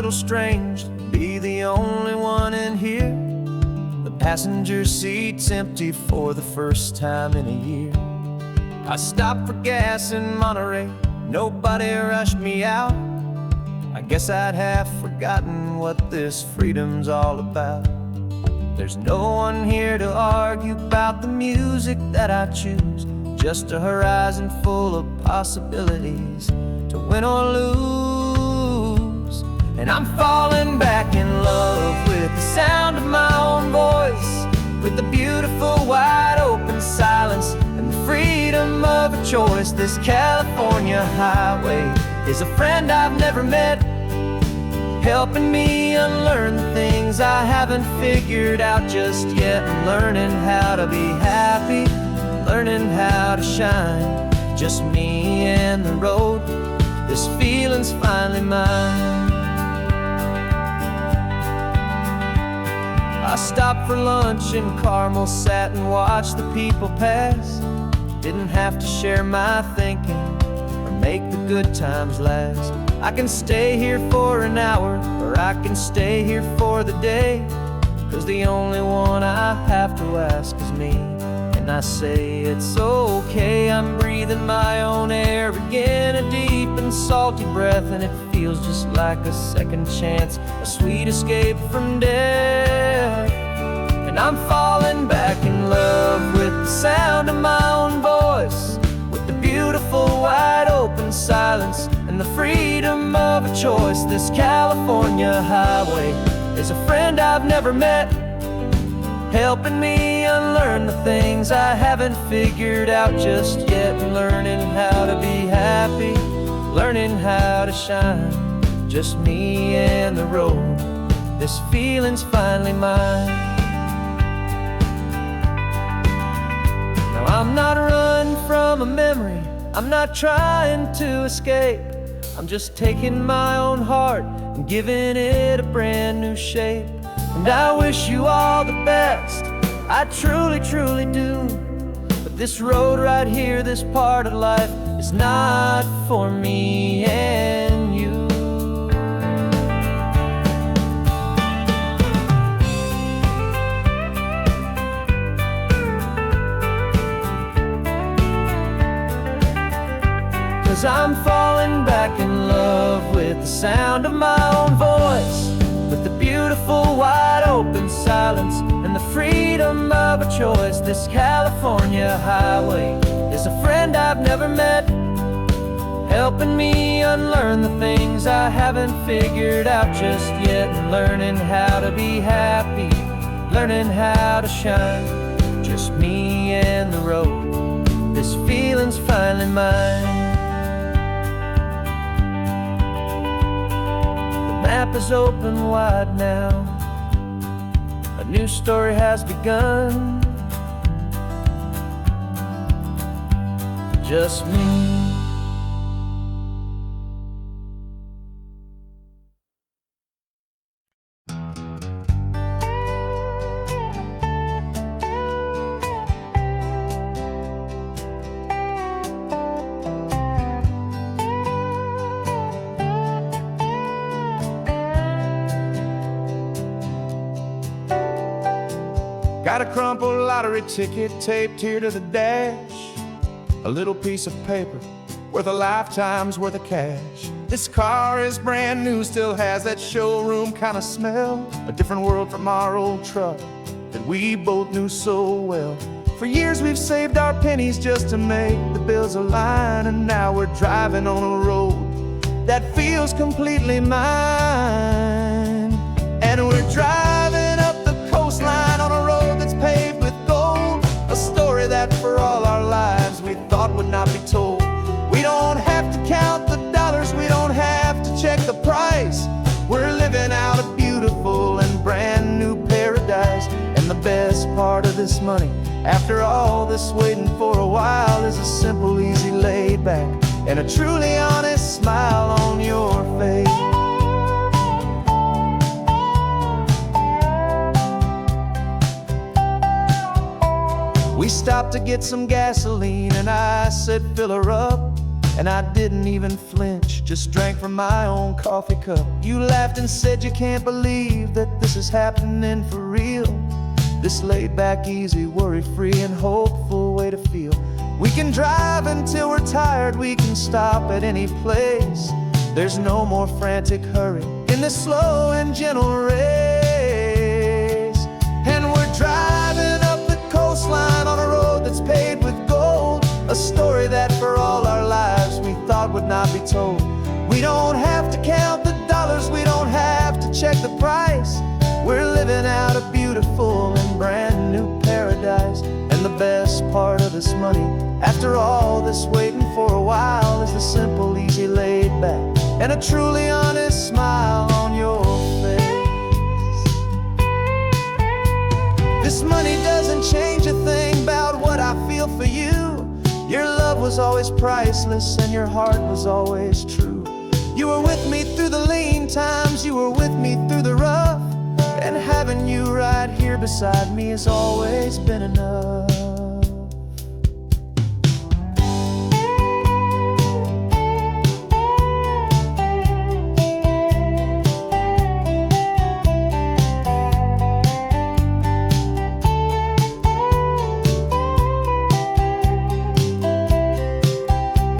little strange to be the only one in here. The passenger seat's empty for the first time in a year. I stopped for gas in Monterey, nobody rushed me out. I guess I'd have forgotten what this freedom's all about. There's no one here to argue about the music that I choose, just a horizon full of possibilities to win or lose. And I'm falling back in love with the sound of my own voice, with the beautiful wide open silence and the freedom of a choice. This California highway is a friend I've never met, helping me unlearn the things I haven't figured out just yet. I'm learning how to be happy, learning how to shine, just me and the road. This feeling's finally mine. I stopped for lunch in Carmel, sat and watched the people pass. Didn't have to share my thinking or make the good times last. I can stay here for an hour, or I can stay here for the day, 'cause the only one I have to ask is me. And I say it's okay, I'm breathing my own air again, a deep and salty breath, and it feels just like a second chance, a sweet escape from death. And I'm falling back in love with the sound of my own voice, with the beautiful wide open silence and the freedom of a choice. This California highway is a friend I've never met, helping me unlearn the things I haven't figured out just yet. Learning how to be happy, learning how to shine, just me and the road. This feeling's finally mine. Now I'm not running from a memory, I'm not trying to escape. I'm just taking my own heart and giving it a brand new shape. And I wish you all the best, I truly, truly do. But this road right here, this part of life, is not for me and you. Cause I'm falling back in love with the sound of my own voice, with the beautiful wide open silence and the freedom of a choice. This California highway is a friend I've never met, helping me unlearn the things I haven't figured out just yet. And learning how to be happy, learning how to shine, just me and the road. This feeling's finally mine. The map is open wide now, a new story has begun, just me. Got a crumpled lottery ticket taped here to the dash, a little piece of paper worth a lifetime's worth of cash. This car is brand new, still has that showroom kind of smell, a different world from our old truck that we both knew so well. For years we've saved our pennies just to make the bills align, and now we're driving on a road that feels completely mine. And we're driving up the coastline on a road that's paved with gold, a story that for all our lives we thought would not be told. We don't have to count the dollars, we don't have to check the price. We're living out a beautiful and brand new paradise. And the best part of this money, after all this waiting for a while, is a simple, easy, laid back and a truly honest smile on your face. We stopped to get some gasoline and I said fill her up, And I didn't even flinch, just drank from my own coffee cup. You laughed and said you can't believe that this is happening for real. This laid back, easy, worry-free and hopeful way to feel. We can drive until we're tired, we can stop at any place. There's no more frantic hurry in this slow and gentle race. And we're driving up the coastline on a road that's paved with gold, a story that for all our lives we thought would not be told. We don't have to count the dollars, we don't have to check the price. We're living out a beautiful and brand new paradise. And the best part of this money, after all this waiting for a while, is the simple, easy, laid back, and a truly honest smile on your face. This money doesn't change a thing about what I feel for you. Your love was always priceless and your heart was always true. You were with me through the lean times, you were with me through the rough. And having you right here beside me has always been enough.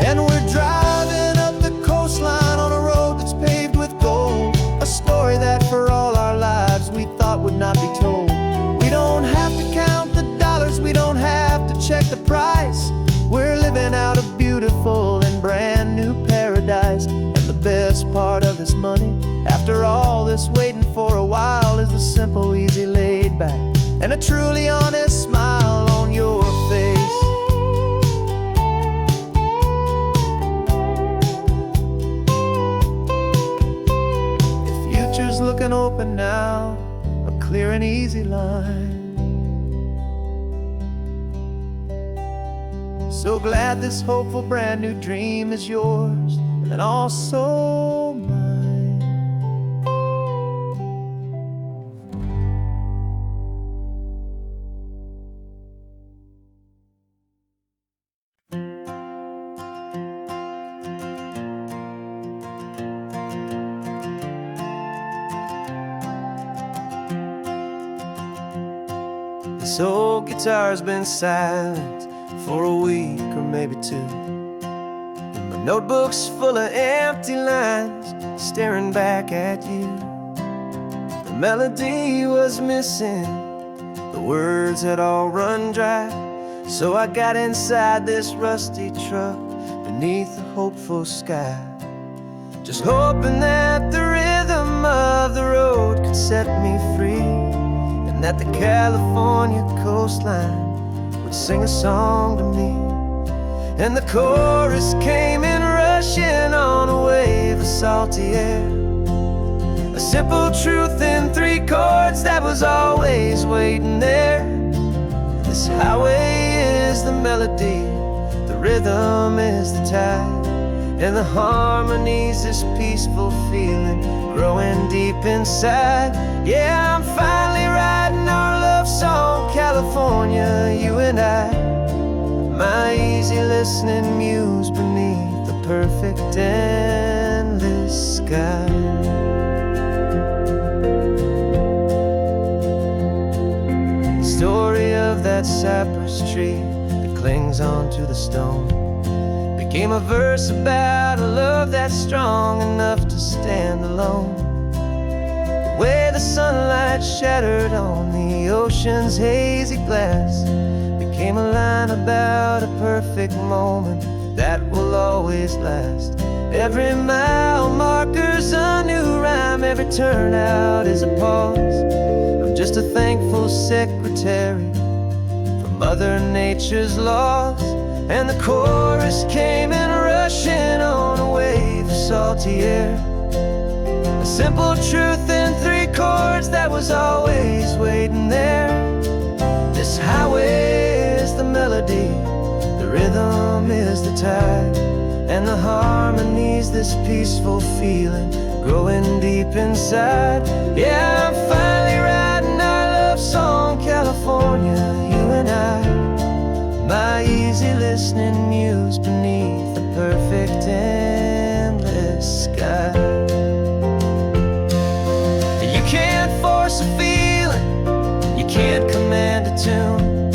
And we're driving up the coastline on a road that's paved with gold, a story that for all our lives we thought would not be told. We don't have to count the dollars, we don't have to check the price. We're living out a beautiful and brand new paradise. And the best part of this money, after all this waiting for a while, is the simple, easy, laid back, and a truly honest smile on your face. Looking open now, a clear and easy line. So glad this hopeful brand new dream is yours and also mine. This old guitar's been silent for a week or maybe two, and my notebook's full of empty lines staring back at you. The melody was missing, the words had all run dry. So I got inside this rusty truck beneath the hopeful sky, just hoping that the rhythm of the road could set me free, and that the California coastline would sing a song to me. And the chorus came in rushing on a wave of salty air, a simple truth in 3 chords that was always waiting there. This highway is the melody, the rhythm is the tide, and the harmony's this peaceful feeling growing deep inside. Yeah, I'm finally writing our love song, California, you and I, my easy listening muse beneath the perfect endless sky. The story of that cypress tree that clings onto the stone became a verse about a love that's strong enough to stand alone. The way the sunlight shattered on the ocean's hazy glass became a line about a perfect moment that will always last. Every mile marker's a new rhyme, every turnout is a pause. I'm just a thankful secretary for Mother Nature's laws. And the chorus came in rushing on a wave of salty air, a simple truth in 3 chords that was always waiting there. This highway is the melody, the rhythm is the tide, and the harmony's this peaceful feeling growing deep inside. Yeah, I'm finally writing our love song, California, you and I, my easy listening muse beneath the perfect endless sky. You can't force a feeling, you can't command a tune.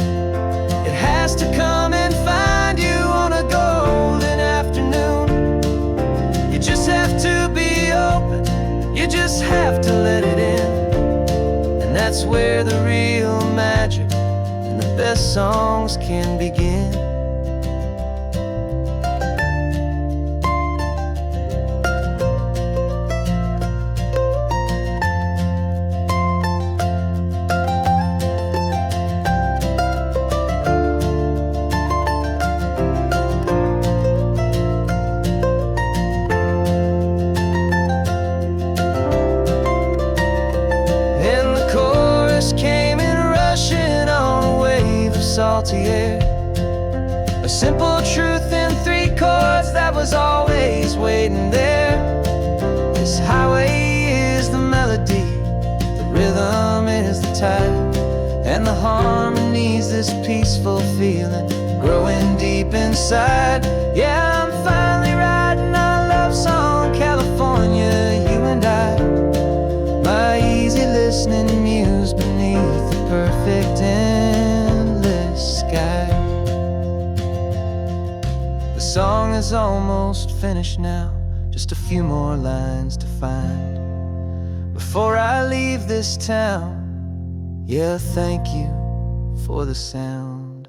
It has to come and find you on a golden afternoon. You just have to be open, you just have to let it in. And that's where the real magic and the best songs can begin. Salty air, a simple truth in 3 chords that was always waiting there. This highway is the melody, the rhythm is the tide, and the harmony's this peaceful feeling growing deep inside. Yeah, I'm finally writing our love song, California, you and I. My easy listening muse beneath the perfect endless sky. The song is almost finished now, just a few more lines to find before I leave this town. Yeah, thank you for the sound.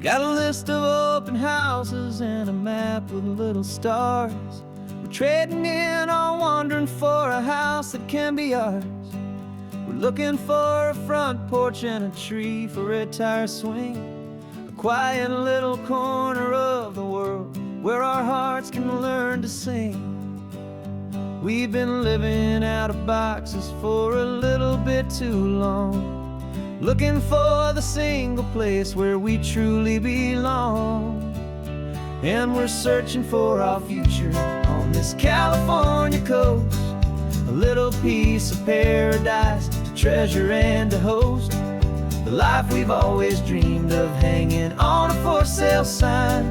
Got a list of open houses and a map with little stars. We're trading in or wandering for a house that can be ours. We're looking for a front porch and a tree for a tire swing, a quiet little corner of the world where our hearts can learn to sing. We've been living out of boxes for a little bit too long, looking for the single place where we truly belong. And we're searching for our future on this California coast, a little piece of paradise to treasure and to host, the life we've always dreamed of hanging on a for sale sign,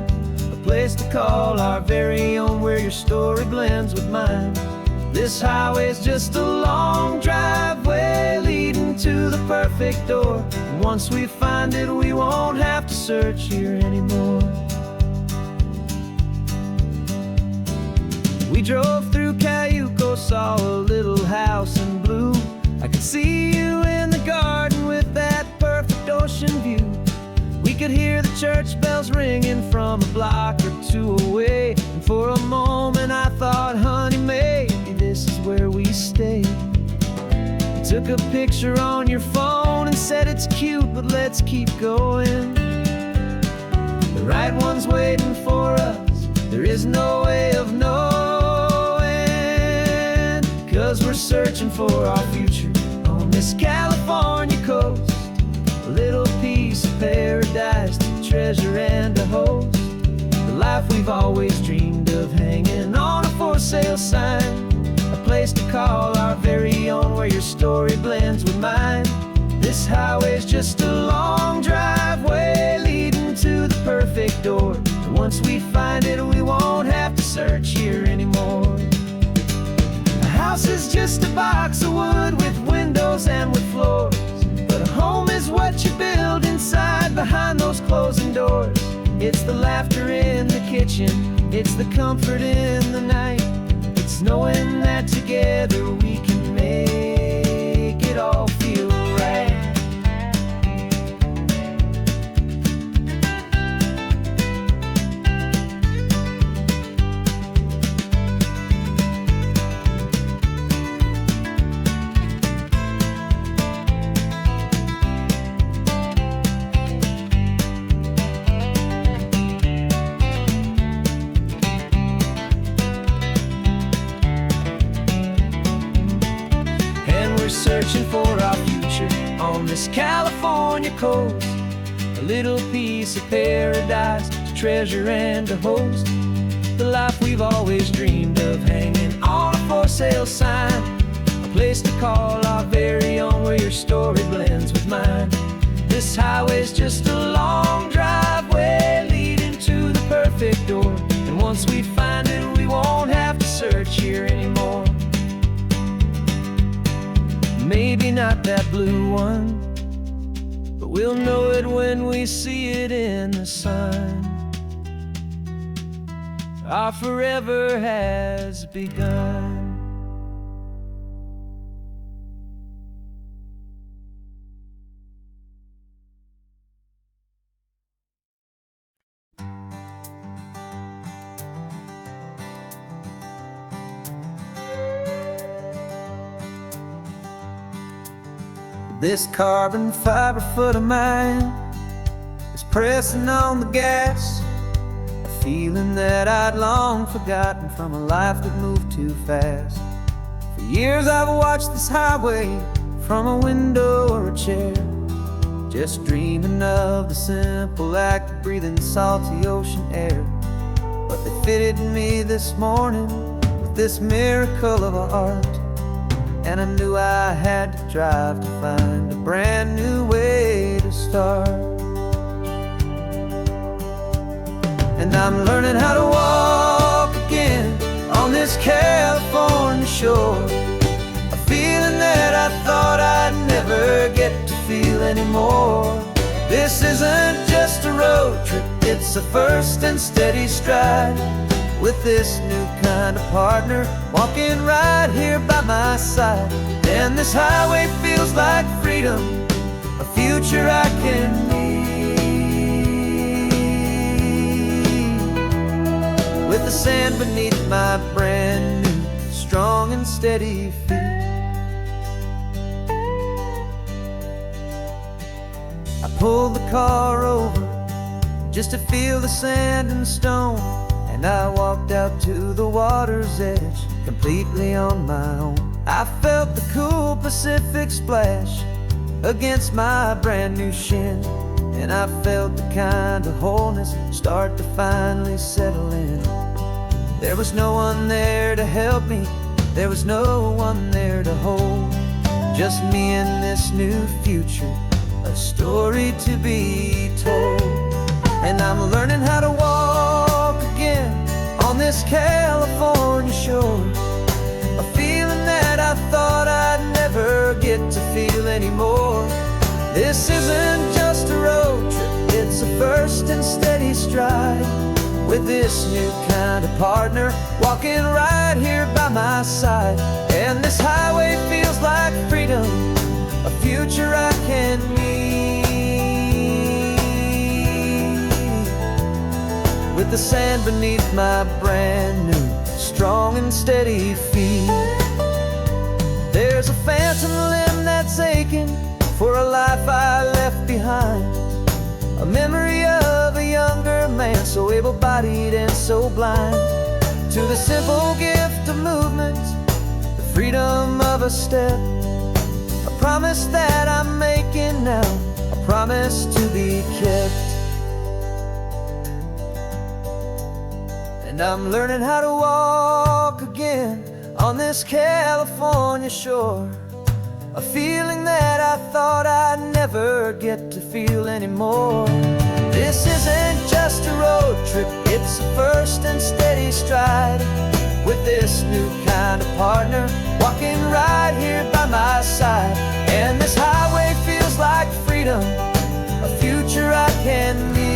a place to call our very own where your story blends with mine. This highway's just a long driveway leading to the perfect door. And once we find it, we won't have to search here anymore. We drove through Cayuco, saw a little house in blue. I could see you in the garden with that perfect ocean view. We could hear the church bells ringing from a block or 2 away. And for a moment I thought, honey, maybe this is where we stay. You took a picture on your phone and said it's cute, but let's keep going. The right one's waiting for us, there is no way of knowing, 'cause we're searching for our future on this California coast, a little piece of paradise to treasure and to host, the life we've always dreamed of hanging on a for sale sign, a place to call our very own where your story blends with mine. This highway's just a long driveway leading to the perfect door. And once we find it, we won't have to search here anymore. A house is just a box of wood with windows and with floors, but a home is what you build inside behind those closing doors. It's the laughter in the kitchen, it's the comfort in the night, it's knowing that together we can make it all feel right. Searching for our future on on this California coast. A little piece of paradise to treasure and to host. The life we've always dreamed of, hanging on a for sale sign. A place to call our very own, where your story blends with mine. This highway's just a long driveway leading to the perfect door. And once we find it, we won't have to search here anymore. Maybe not that blue one, but we'll know it when we see it in the sun. Our forever has begun. This carbon fiber foot of mine is pressing on the gas, a feeling that I'd long forgotten from a life that moved too fast. For years I've watched this highway from a window or a chair, just dreaming of the simple act of breathing salty ocean air. But they fitted me this morning with this miracle of art, and I knew I had to drive to find a brand new way to start. And I'm learning how to walk again on this California shore, a feeling that I thought I'd never get to feel anymore. This isn't just a road trip, it's a first and steady stride, with this new kind of partner walking right here by my side. And this highway feels like freedom, a future I can need, with the sand beneath my brand new strong and steady feet. I pulled the car over just to feel the sand and stone, and I walked out to the water's edge completely on my own. I felt the cool Pacific splash against my brand new shin, and I felt the kind of wholeness start to finally settle in. There was no one there to help me, there was no one there to hold, just me and this new future, a story to be told. And I'm learning how to walk again on this California shore, a feeling that I thought I'd never get to feel anymore. This isn't just a road trip, it's a first and steady stride, with this new kind of partner walking right here by my side. And this highway feels like freedom, a future I can need, with the sand beneath my brand new strong and steady feet. There's a phantom limb that's aching for a life I left behind, a memory of a younger man, so able-bodied and so blind, to the simple gift of movement, the freedom of a step, a promise that I'm making now, a promise to be kept. And I'm learning how to walk again on this California shore, a feeling that I thought I'd never get to feel anymore. This isn't just a road trip, it's a first and steady stride, with this new kind of partner walking right here by my side. And this highway feels like freedom, a future I can need,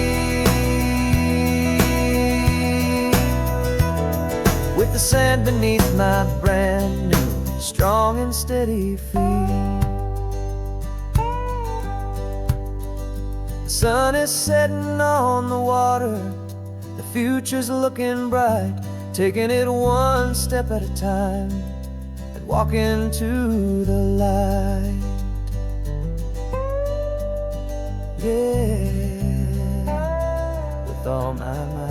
with the sand beneath my brand new strong and steady feet. The sun is setting on the water, the future's looking bright, taking it one step at a time and walking to the light. Yeah, with all my might.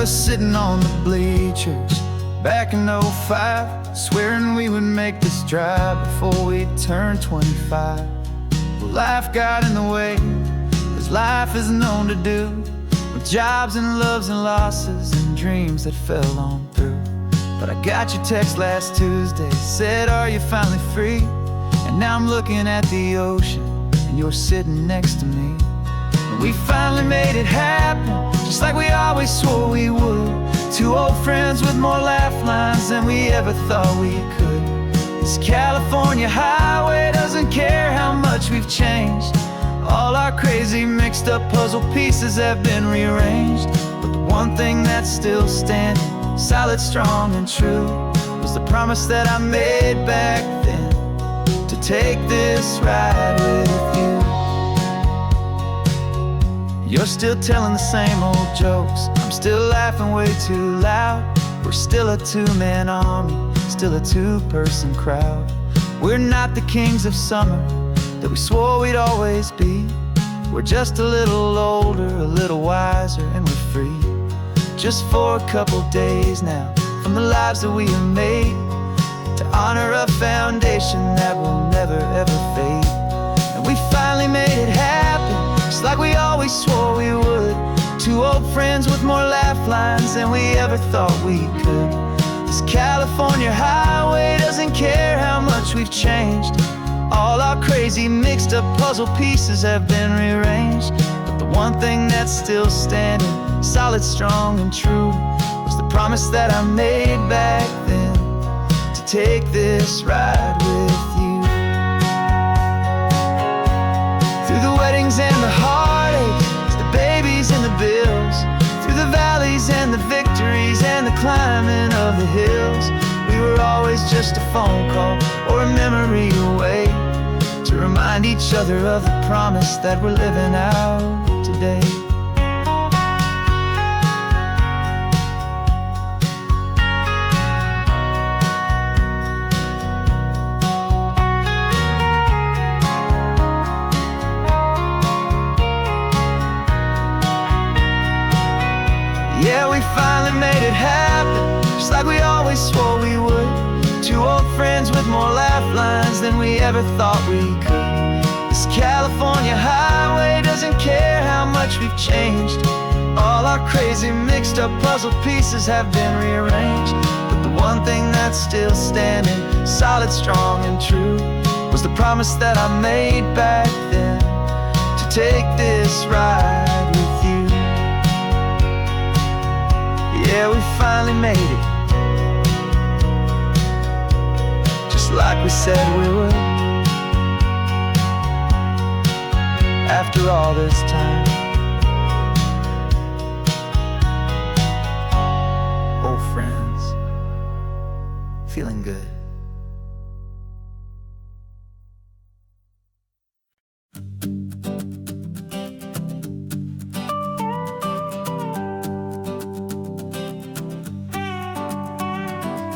sitting on the bleachers back in '05, swearing we would make this drive before we turned 25. Well, life got in the way, as life is known to do, with jobs and loves and losses and dreams that fell on through. But I got your text last Tuesday, said, are you finally free? And now I'm looking at the ocean, and you're sitting next to me. And we finally made it happen, just like we always swore we would. Two old friends with more laugh lines than we ever thought we could. This California highway doesn't care how much we've changed. All our crazy mixed up puzzle pieces have been rearranged. But the one thing that's still standing, solid, strong, and true, was the promise that I made back then, to take this ride with you. You're still telling the same old jokes, I'm still laughing way too loud. We're still a two-man army, still a two-person crowd. We're not the kings of summer that we swore we'd always be. We're just a little older, a little wiser, and we're free. Just for a couple days now, from the lives that we have made, to honor a foundation that will never ever fade. And we finally made it happen, just like we always swore we would. Two old friends with more laugh lines than we ever thought we could. This California highway doesn't care how much we've changed. All our crazy mixed up puzzle pieces have been rearranged. But the one thing that's still standing, solid, strong, and true, was the promise that I made back then, to take this ride with you. Through the weddings and the heartaches, the babies and the bills, through the valleys and the victories and the climbing of the hills, we were always just a phone call or a memory away, to remind each other of the promise that we're living out today. Yeah, we finally made it happen, just like we always swore we would. Two old friends with more laugh lines than we ever thought we could. This California highway doesn't care how much we've changed. All our crazy mixed up puzzle pieces have been rearranged. But the one thing that's still standing, solid, strong, and true, was the promise that I made back then, to take this ride with you. Yeah, we finally made it, just like we said we would. After all this time, old friends, feeling good.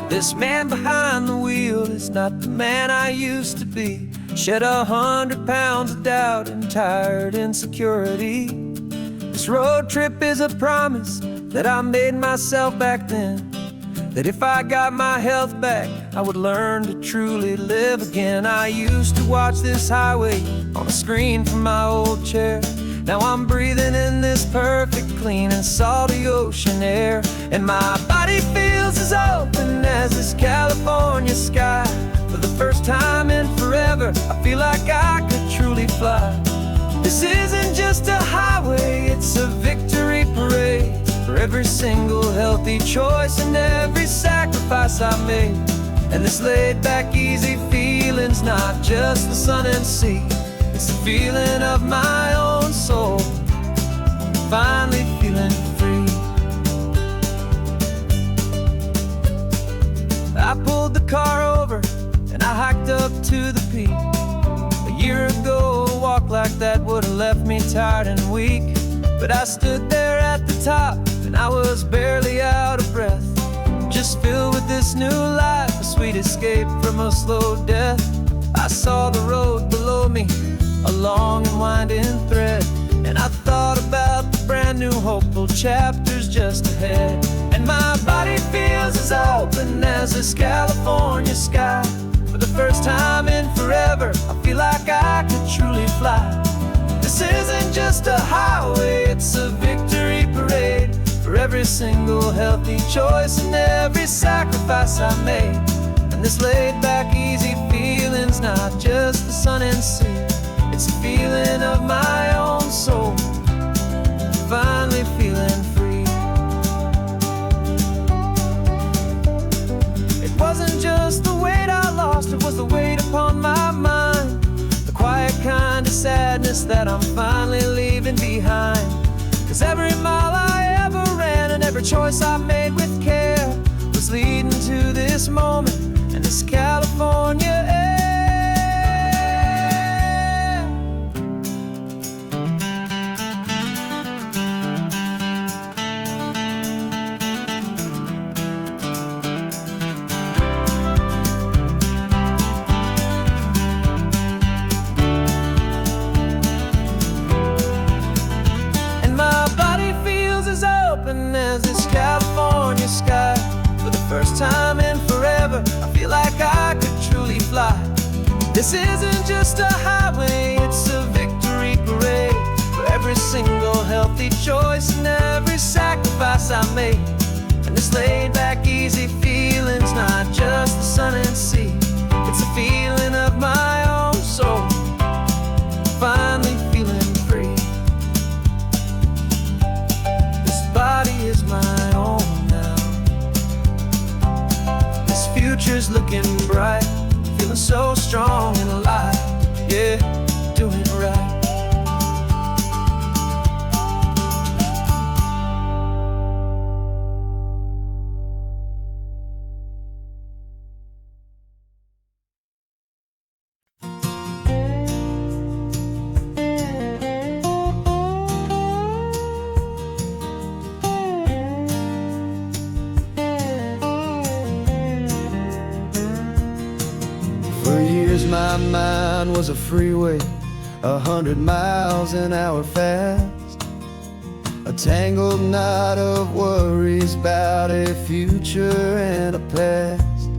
This man behind the wheel is not the man I used to be. Shed 100 pounds of doubt and tired insecurity. This road trip is a promise that I made myself back then, that if I got my health back, I would learn to truly live again. I used to watch this highway on a screen from my old chair. Now I'm breathing in this perfect, clean and salty ocean air. And my body feels as open as this California sky. For the first time in forever, I feel like I could truly fly. This isn't just a highway, it's a victory parade, for every single healthy choice and every sacrifice I made. And this laid back, easy feeling's not just the sun and sea, it's the feeling of my own soul, finally feeling free. I pulled the car over and I hiked up to the peak. A year ago, a walk like that would have left me tired and weak. But I stood there at the top and I was barely out of breath, just filled with this new life, a sweet escape from a slow death. I saw the road below me, a long and winding thread, and I thought about the brand brand new hopeful chapters just ahead. And my body feels as open as this California sky. For the first time in forever, I feel like I could truly fly. This isn't just a highway, it's a victory parade. For every single healthy choice and every sacrifice I made. And this laid back easy feeling's not just the sun and sea, it's a feeling of my own soul, finally feeling free. It wasn't just the weight I lost, it was the weight upon my mind. The quiet kind of sadness that I'm finally leaving behind. 'Cause every mile I ever ran and every choice I made with care was leading to this moment and this California air. As this California sky. For the first time in forever, I feel like I could truly fly. This isn't just a highway, it's a victory parade. For every single healthy choice and every sacrifice I made. And this laid back easy feeling's not just the sun and sea, it's a feeling of my own soul, finally feeling free. Body is my own now. This future's looking bright, feeling so strong and alive. Yeah, doing it right. For years my mind was a freeway, 100 miles an hour fast. A tangled knot of worries about a future and a past.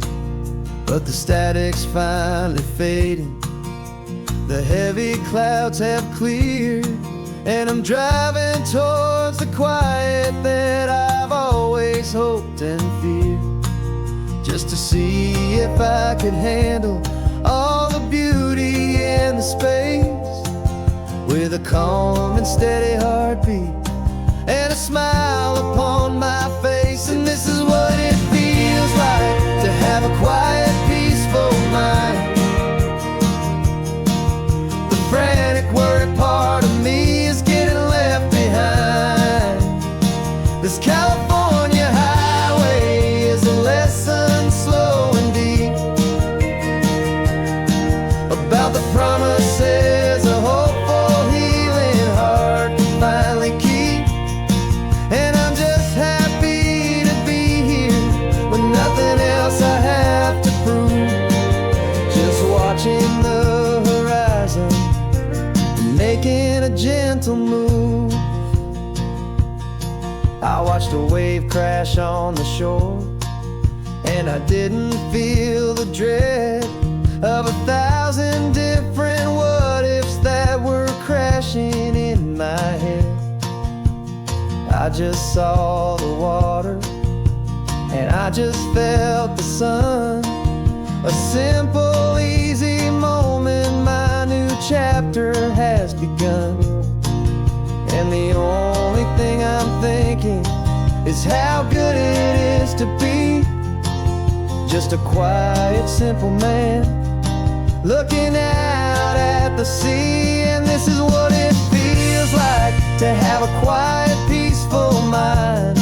But the static's finally fading, the heavy clouds have cleared, and I'm driving towards the quiet that I've always hoped and feared. Just to see if I could handle all the beauty in the space, with a calm and steady heartbeat and a smile upon my face. And this is what it feels like to have a quiet, peaceful mind. The frantic, worried part of me is getting left behind. This California highway is a lesson slow and deep about the promises a hopeful, healing heart can finally keep. And I'm just happy to be here with nothing else I have to prove. Just watching the horizon and making a gentle move. I watched a wave crash on the shore, and I didn't feel the dread of 1,000 different what-ifs that were crashing in my head. I just saw the water, and I just felt the sun. A simple, easy moment, my new chapter has begun. And the only thing I'm thinking is how good it is to be just a quiet, simple man looking out at the sea. And this is what it feels like to have a quiet, peaceful mind.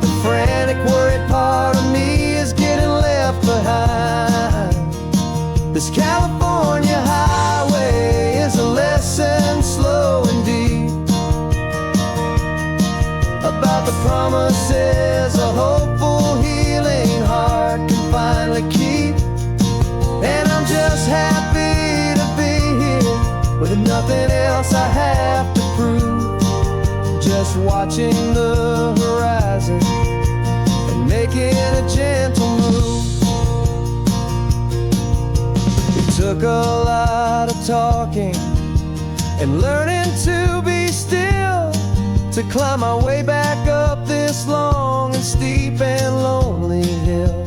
The frantic, worried part of me is getting left behind. This California highway is a lesson slow and deep about the promises a hopeful, healing heart can finally keep. And I'm just happy to be here with nothing else I have to prove. just watching the horizon and making a gentle move. It took a lot of talking and learning to be still to climb my way back up this long and steep and lonely hill.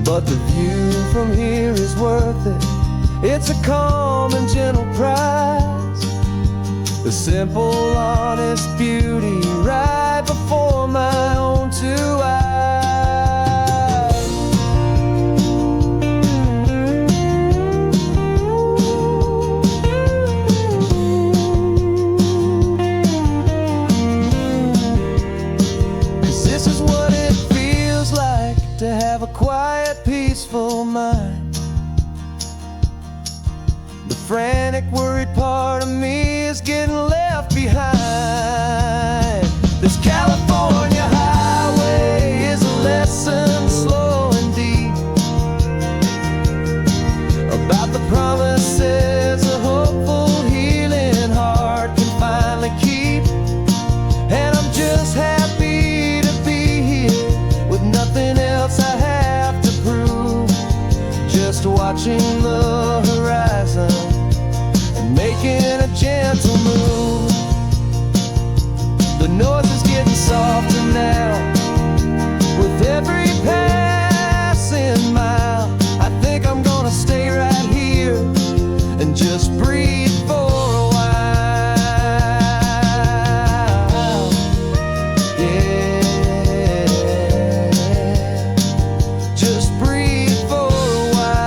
But the view from here is worth it. It's a calm and gentle prize, the simple, honest beauty right before my own two eyes. 'Cause this is what it feels like to have a quiet, peaceful mind. The frantic, worried part of me is getting left behind. This California highway is a lesson slow and deep about the promises a hopeful, healing heart can finally keep. And I'm just happy to be here with nothing else I have to prove, just watching the horizon and making a gentle move. The noise is getting softer now with every passing mile. I think I'm gonna stay right here and just breathe for a while. Yeah, just breathe for a while.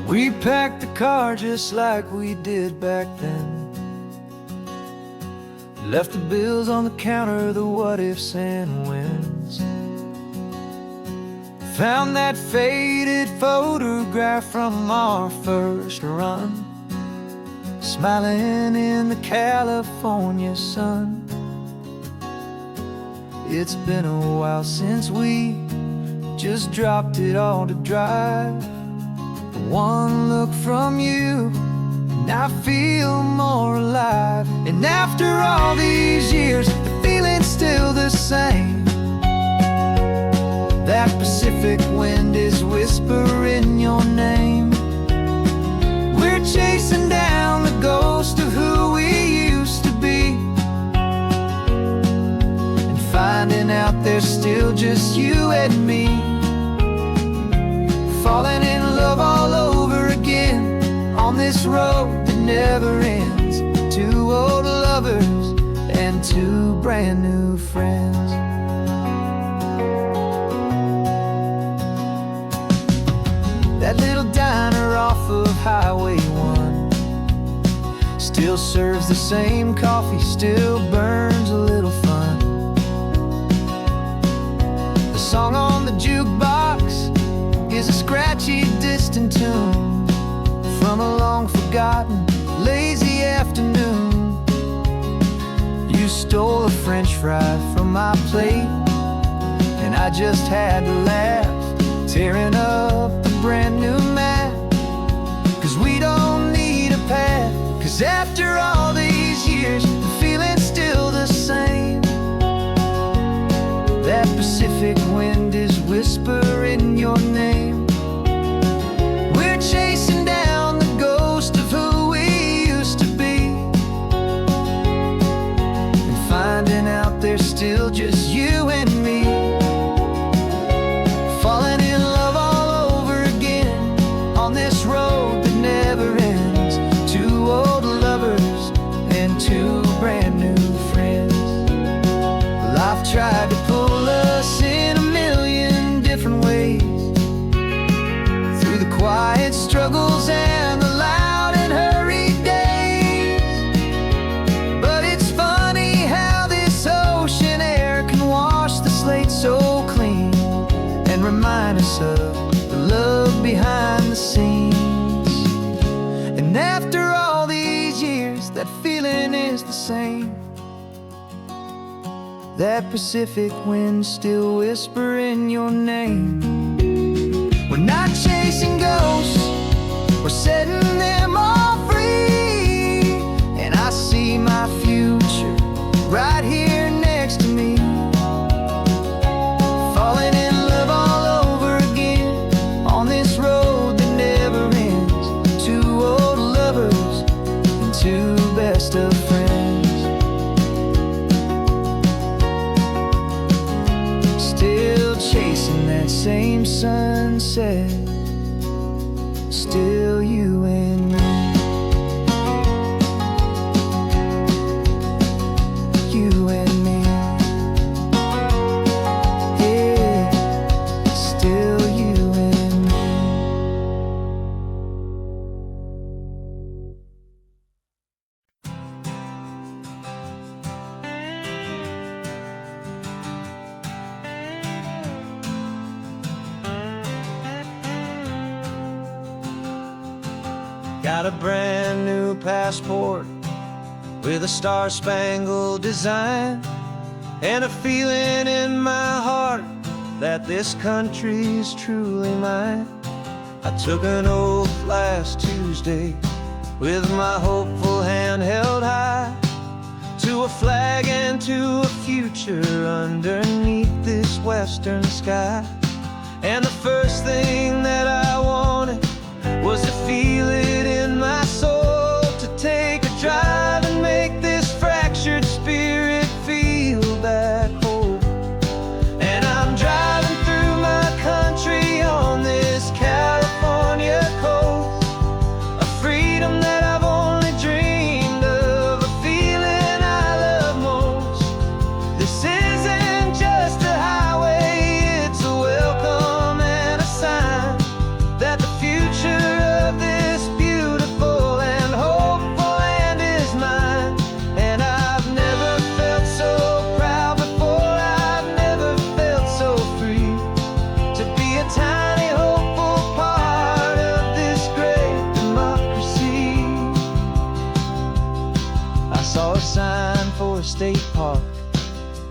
We packed the car just like we did back then. Left the bills on the counter, the what ifs and whens. Found that faded photograph from our first run, smiling in the California sun. It's been a while since we just dropped it all to drive. One look from you and I feel more alive. And after all these years, the feeling's still the same. That Pacific wind is whispering your name. We're chasing down the ghost of who we used to be, and finding out there's still just you and me. Falling in love all over again on this road that never ends. Two old lovers and two brand new friends. That little diner off of Highway 1 still serves the same coffee, still burns a little fun. The song on the jukebox is a scratchy, distant tune from a long-forgotten, lazy afternoon. You stole a French fry from my plate, and I just had to laugh, tearing up the brand new map. 'Cause we don't need a path, 'cause after all these years, the feeling's still the same. That Pacific wind is whispering your name. We're chasing down the ghost of who we used to be, and finding out there's still just you and me. Falling in love all over again on this road that never ends. Two old lovers and two brand new friends. Life tried to pull us in a million different ways, through the quiet struggles and the loud and hurried days. But it's funny how this ocean same. That Pacific wind still whispering your name. We're not chasing ghosts, we're setting them all free. And I see my future right here next to me, falling in love all over again on this road that never ends. Two old lovers and two best of friends, still chasing that same sunset. Still you and me, you and me. Yeah, still you and me. Got a brand new passport with a star-spangled design, and a feeling in my heart that this country's truly mine. I took an oath last Tuesday with my hopeful hand held high, to a flag and to a future underneath this western sky. And the first thing that I wanted was to feel it in my soul, to take a drive and make this fractured spirit feel back home. And I'm driving through my country on this California coast, a freedom that I've only dreamed of, a feeling I love most. This isn't just a highway, it's a welcome and a sign that the future of this beautiful and hopeful land is mine. And I've never felt so proud before, I've never felt so free, to be a tiny hopeful part of this great democracy. I saw a sign for a state park,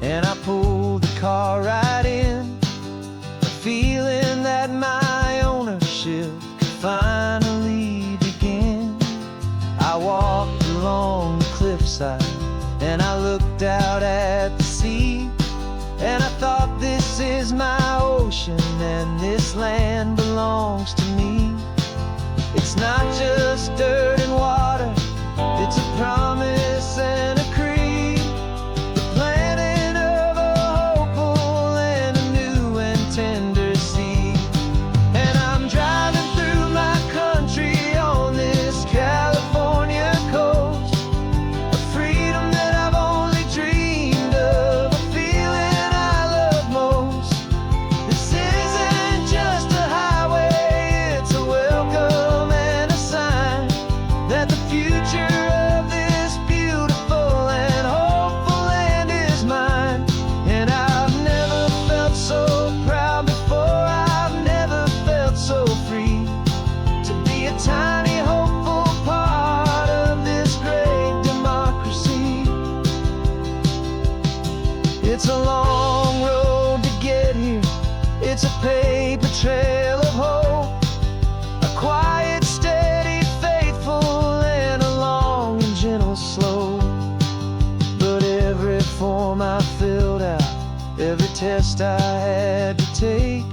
and I pulled the car right in, a feeling that my ownership could finally begin. I walked along the cliffside and I looked out at the sea, and I thought, this is my ocean and this land belongs to me. It's not just dirt and water, it's a promise and a creed, the planting of a hopeful and a new and tender seed. And I'm driving through my country on this California coast, a freedom that I've only dreamed of, a feeling I love most. This isn't just a highway, it's a welcome and a sign that the future of this beautiful and hopeful land is mine. And I've never felt so proud before, I've never felt so free, to be a tiny hopeful part of this great democracy. It's a long road to get here, it's a paper trail of hope, a quiet, steady, faithful, and a long and gentle slope. But every form I filled out, every test I had to take,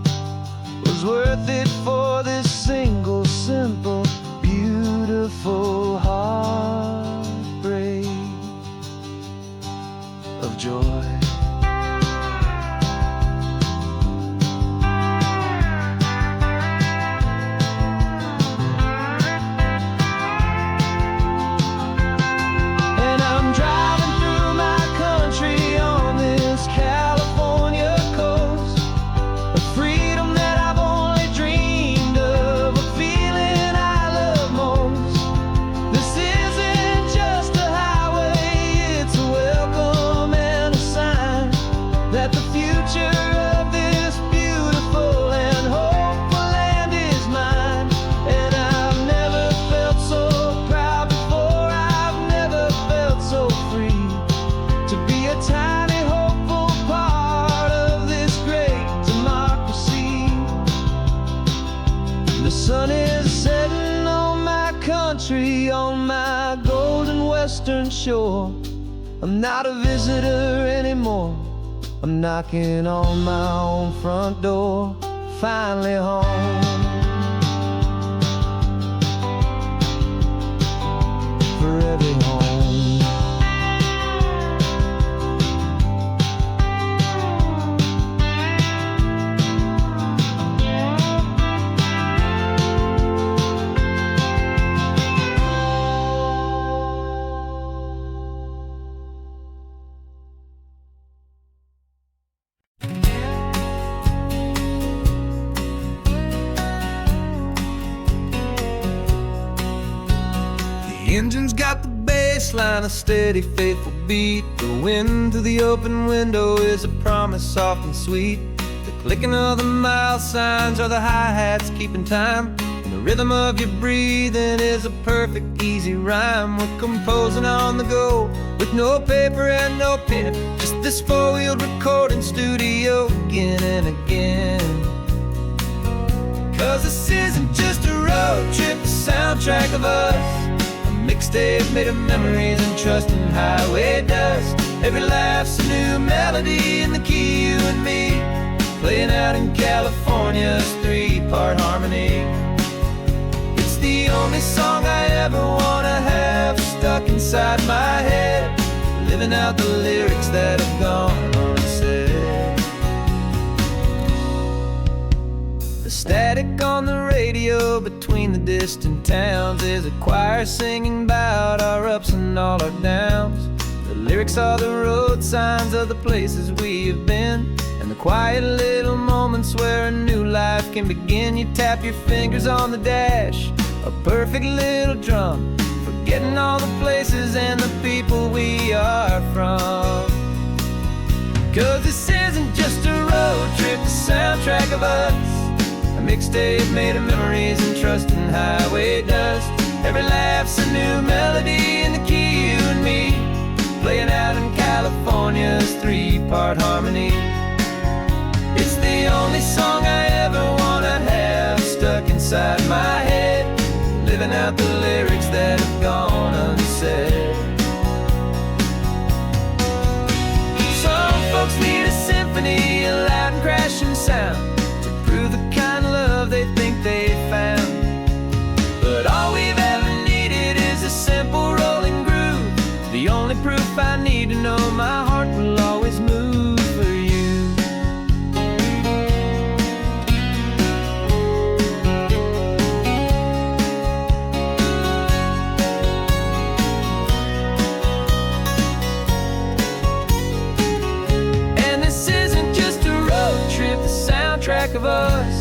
was worth it for this single, simple, beautiful heartbreak of joy. And I'm driving through my country on this California coast, a freedom that I've only dreamed of, a feeling I love most. This isn't just a highway, it's a welcome and a sign shore. I'm not a visitor anymore. I'm knocking on my own front door. Finally home. Forever home. The engine's got the bass line, a steady, faithful beat. The wind through the open window is a promise soft and sweet. The clicking of the mile signs are the hi-hats keeping time. And the rhythm of your breathing is a perfect, easy rhyme. We're composing on the go with no paper and no pen. Just this four-wheeled recording studio again and again. 'Cause this isn't just a road trip, the soundtrack of us. Mixtape made of memories and trust in highway dust. Every laugh's a new melody in the key, you and me, playing out in California's three-part harmony. It's the only song I ever wanna have stuck inside my head, living out the lyrics that have gone unsaid. The static on the radio between the distant towns is a choir singing about our ups and all our downs. The lyrics are the road signs of the places we have been, and the quiet little moments where a new life can begin. You tap your fingers on the dash, a perfect little drum, forgetting all the places and the people we are from. 'Cause this isn't just a road trip, the soundtrack of us. A mixtape made of memories and trust in highway dust. Every laugh's a new melody in the key, you and me, playing out in California's three-part harmony. It's the only song I ever wanna have stuck inside my head, living out the lyrics that have gone unsaid. Some folks need a symphony, a loud and crashing sound, the kind of love they think they found. But all we've ever needed is a simple rolling groove, the only proof I need to know my heart will always move for you. And this isn't just a road trip, the soundtrack of us.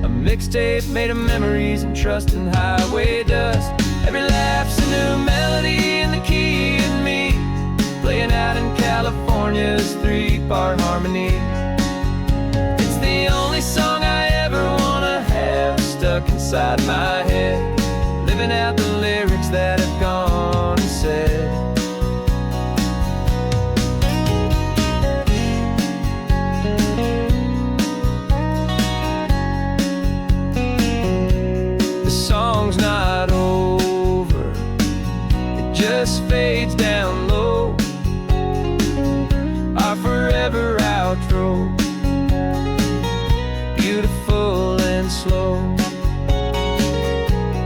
A mixtape made of memories and trust in highway dust. Every laugh's a new melody in the key and me, playing out in California's three-part harmony. It's the only song I ever wanna have stuck inside my head, living out the lyrics that have gone unsaid. Song's not over, it just fades down low. Our forever outro, beautiful and slow.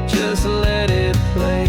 Just let it play.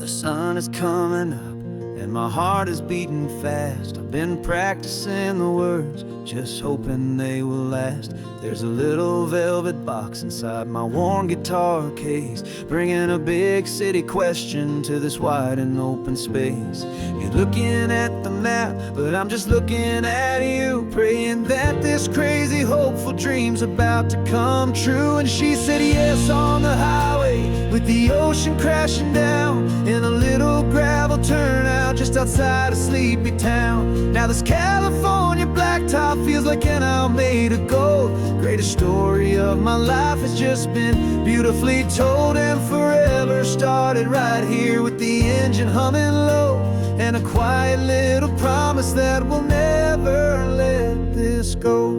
The sun is coming up and my heart is beating fast. I've been practicing the words, just hoping they will last. There's a little velvet box inside my worn guitar case, bringing a big city question to this wide and open space. You're looking at the map, but I'm just looking at you, praying that this crazy hopeful dream's about to come true. And she said yes on the highway, with the ocean crashing down, in a little gravel turnout just outside a sleepy town. Now this California blacktop feels like an Almeda gold. Greatest story of my life has just been beautifully told, and forever started right here with the engine humming low, and a quiet little promise that we'll never let this go.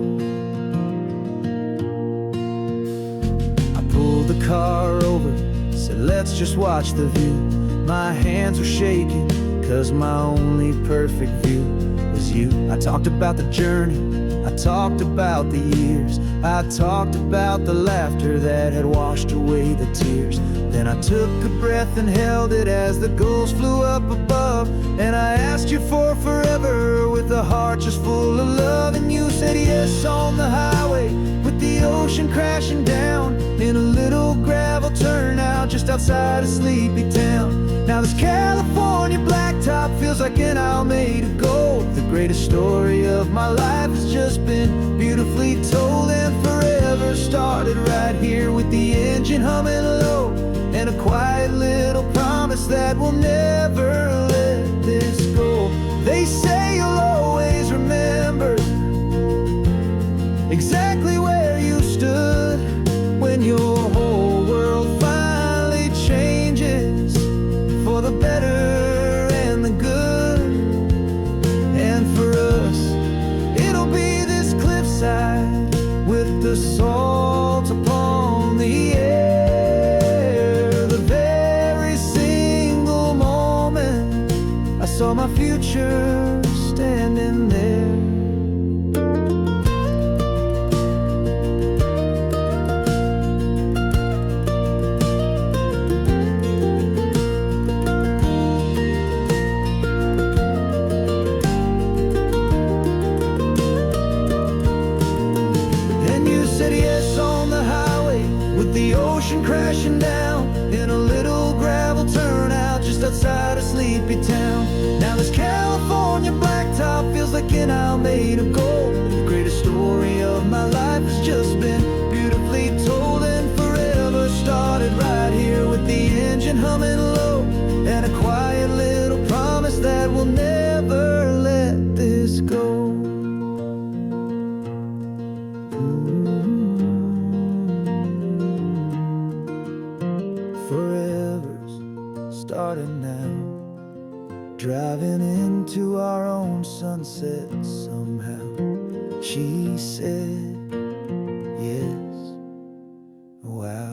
I pulled the car over, said let's just watch the view. My hands were shaking, cause my only perfect view was you. I talked about the journey, I talked about the years, I talked about the laughter that had washed away the tears. Then I took a breath and held it as the gulls flew up above, and I asked you for forever with a heart just full of love. And you said yes on the highway with the ocean crashing down in a little gravel turnout just outside of sleepy town. Now this California blacktop feels like an Almeda gold. The greatest story of my life has just been beautifully told, and forever started right here with the engine humming low, and a quiet little promise that we'll never let this go. They say you'll always remember exactly where you stood when your whole world finally changes for the better and the good. And for us, it'll be this cliffside with the salt upon the air. The very single moment I saw my future standing there. The ocean crashing down in a little gravel turnout just outside of sleepy town. Now this California blacktop feels like an Almeda gold. The greatest story of my life has just been beautifully told, and forever started right here with the engine humming low, and a quiet little promise that we'll never let this go. Starting now, driving into our own sunset somehow. She said yes, wow.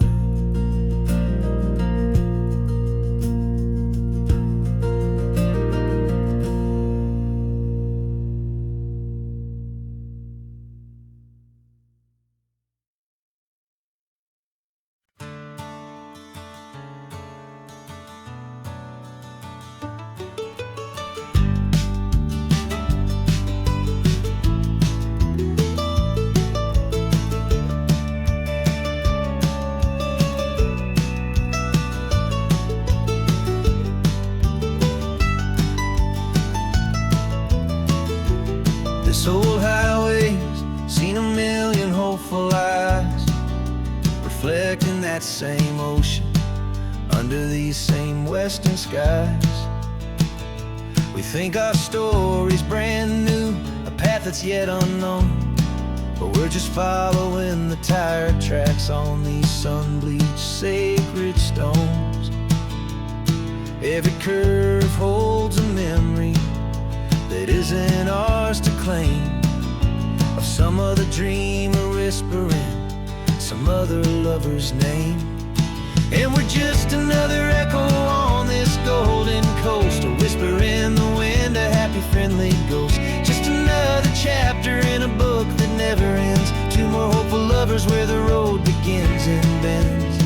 This old highway's seen a million hopeful eyes, reflecting that same ocean under these same western skies. We think our story's brand new, a path that's yet unknown, but we're just following the tire tracks on these sun-bleached sacred stones. Every curve holds a memory that isn't ours to claim, of some other dreamer whispering some other lover's name. And we're just another echo on this golden coast, a whisper in the wind, a happy friendly ghost. Just another chapter in a book that never ends, two more hopeful lovers where the road begins and bends.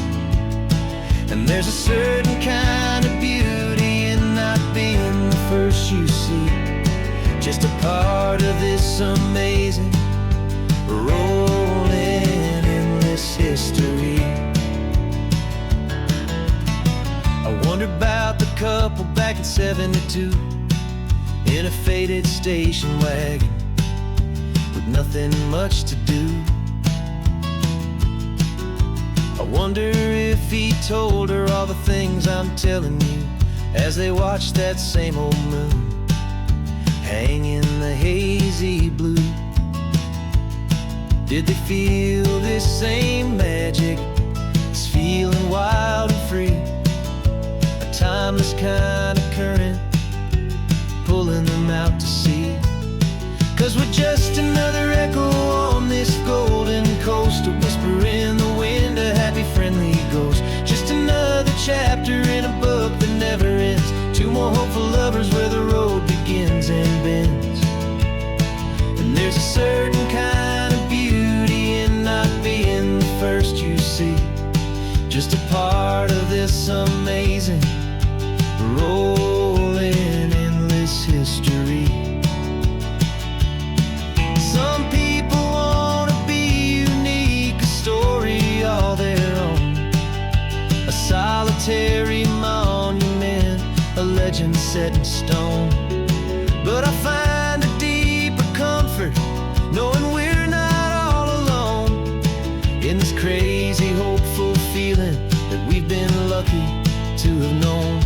And there's a certain kind of beauty in not being the first you see, just a part of this amazing rolling endless history. I wonder about the couple back in '72 in a faded station wagon with nothing much to do. I wonder if he told her all the things I'm telling you as they watched that same old moon hang in the hazy blue. Did they feel this same magic, this feeling wild and free? A timeless kind of current pulling them out to sea. 'Cause we're just another echo on this golden coast, a whisper in the wind, a happy friendly ghost. Just another chapter in a book that never ends. Two more hopeful lovers where the road begins and bends. And there's a certain kind of beauty in not being the first you see. Just a part of this amazing, rolling, endless history. Some people wanna be unique, a story all their own, a solitary monument, a legend set in stone. But I find a deeper comfort knowing we're not all alone in this crazy, hopeful feeling that we've been lucky to have known.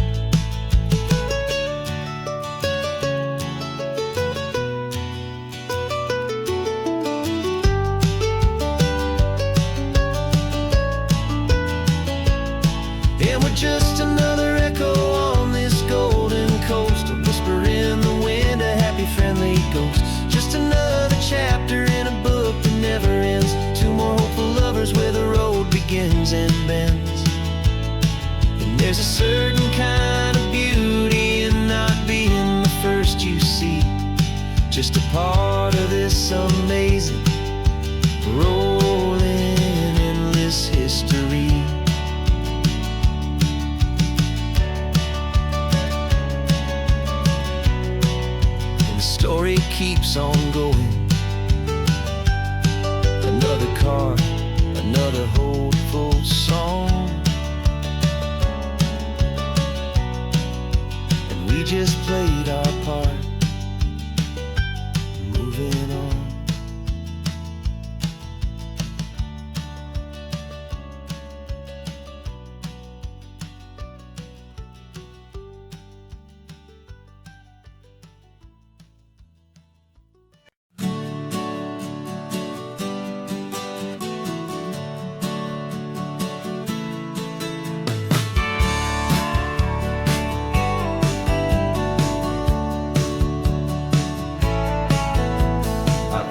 And we're just another echo on this golden coast, a whisper in the wind, a happy friendly ghost. Just another chapter in a book that never ends. Two more hopeful lovers where the road begins and bends. And there's a certain kind of beauty in not being the first you see. Just a part of this amazing, rolling, endless history. Story keeps on going. Another card, another hopeful song, and we just played our part, moving on.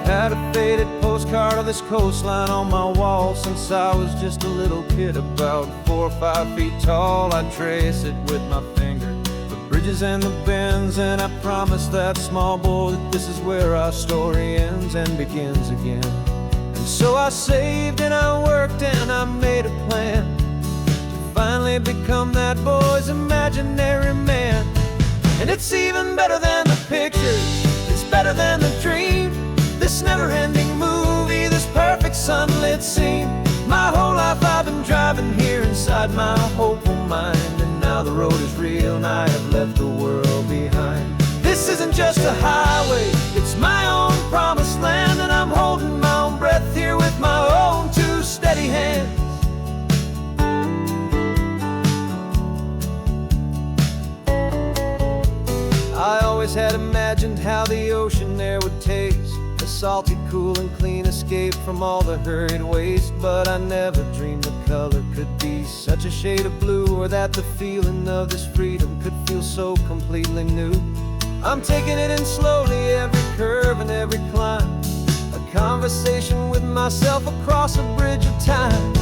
Had a faded postcard of this coastline on my wall since I was just a little kid, about 4 or 5 feet tall. I trace it with my finger, the bridges and the bends, and I promised that small boy that this is where our story ends and begins again. And so I saved and I worked and I made a plan to finally become that boy's imaginary man. And it's even better than the pictures, it's better than the dream, this never-ending movie, this perfect sunlit scene. My whole life I've been driving here inside my hopeful mind, and now the road is real and I have left the world behind. This isn't just a highway, it's my own promised land, and I'm holding my own breath here with my own two steady hands. I always had imagined how the ocean there would taste, a salty, cool and clean escape from all the hurried waste. But I never dreamed the color could be such a shade of blue, or that the feeling of this freedom could feel so completely new. I'm taking it in slowly, every curve and every climb, a conversation with myself across a bridge of time.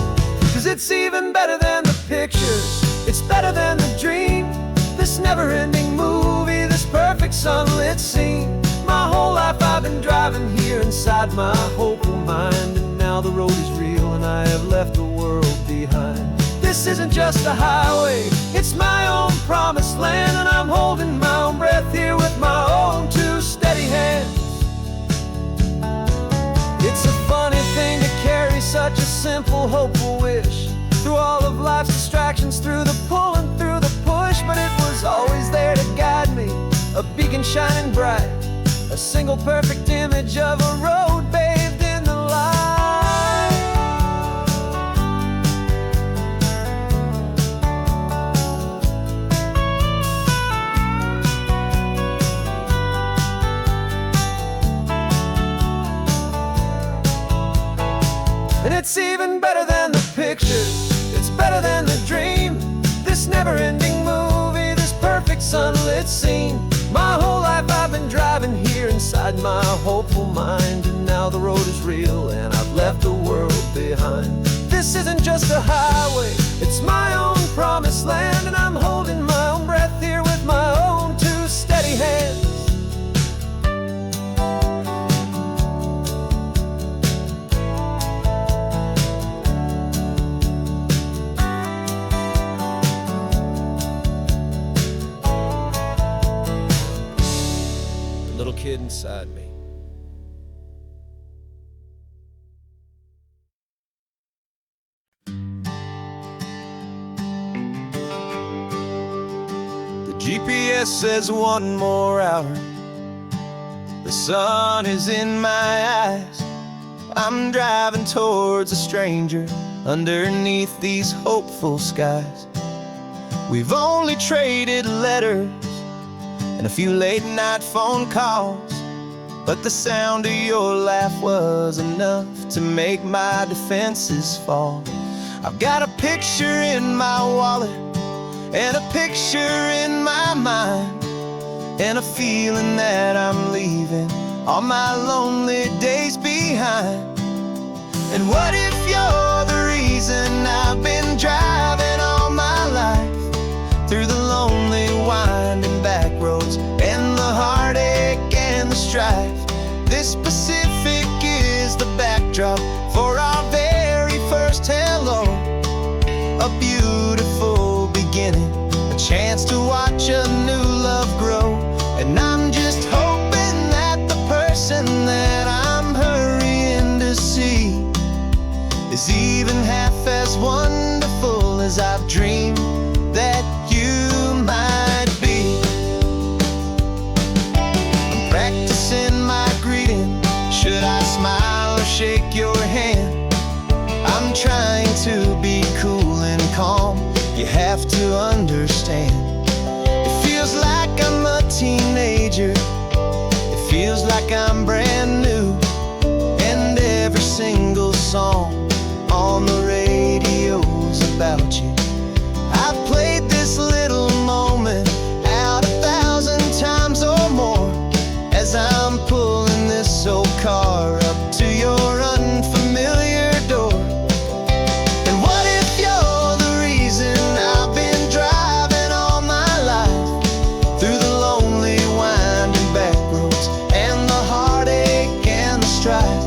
'Cause it's even better than the pictures, it's better than the dream, this never-ending movie, this perfect sunlit scene. My whole life I've been driving here inside my hopeful mind, and now the road is real and I have left the world behind. This isn't just a highway, it's my own promised land, and I'm holding my own breath here with my own two steady hands. It's a funny thing to carry such a simple, hopeful wish through all of life's distractions, through the pull and through the push, but it was always there to guide me, a beacon shining bright, a single perfect image of a road bathed in the light. It's even better than the pictures, it's better than the dream. This never-ending movie, this perfect sunlit scene. My whole life I've been driving here inside my hopeful mind, and now the road is real and I've left the world behind. This isn't just a highway, it's my own promised land, and I'm holding my own breath here with my own two steady hands. The little kid inside me. GPS says 1 more hour. The sun is in my eyes. I'm driving towards a stranger underneath these hopeful skies. We've only traded letters and a few late night phone calls, but the sound of your laugh was enough to make my defenses fall. I've got a picture in my wallet and a picture in my mind, and a feeling that I'm leaving all my lonely days behind. And what if you're the reason I've been driving all my life, through the lonely winding back roads and the heartache and the strife? This Pacific is the backdrop for our very first hello. A beautiful beginning, a chance to watch a new love grow. And I'm just hoping that the person that I'm hurrying to see is even half as wonderful as I've dreamed that you might be. I'm practicing my greeting. Should I smile or shake your hand? I'm trying to be cool and calm. You have to understand. It feels like I'm a teenager. It feels like I'm brand new. And every single song on the radio's about you. I've played this little moment out 1,000 times or more, as I'm pulling this old car up to your unfamiliar door. And what if you're the reason I've been driving all my life, through the lonely winding back roads and the heartache and the strife?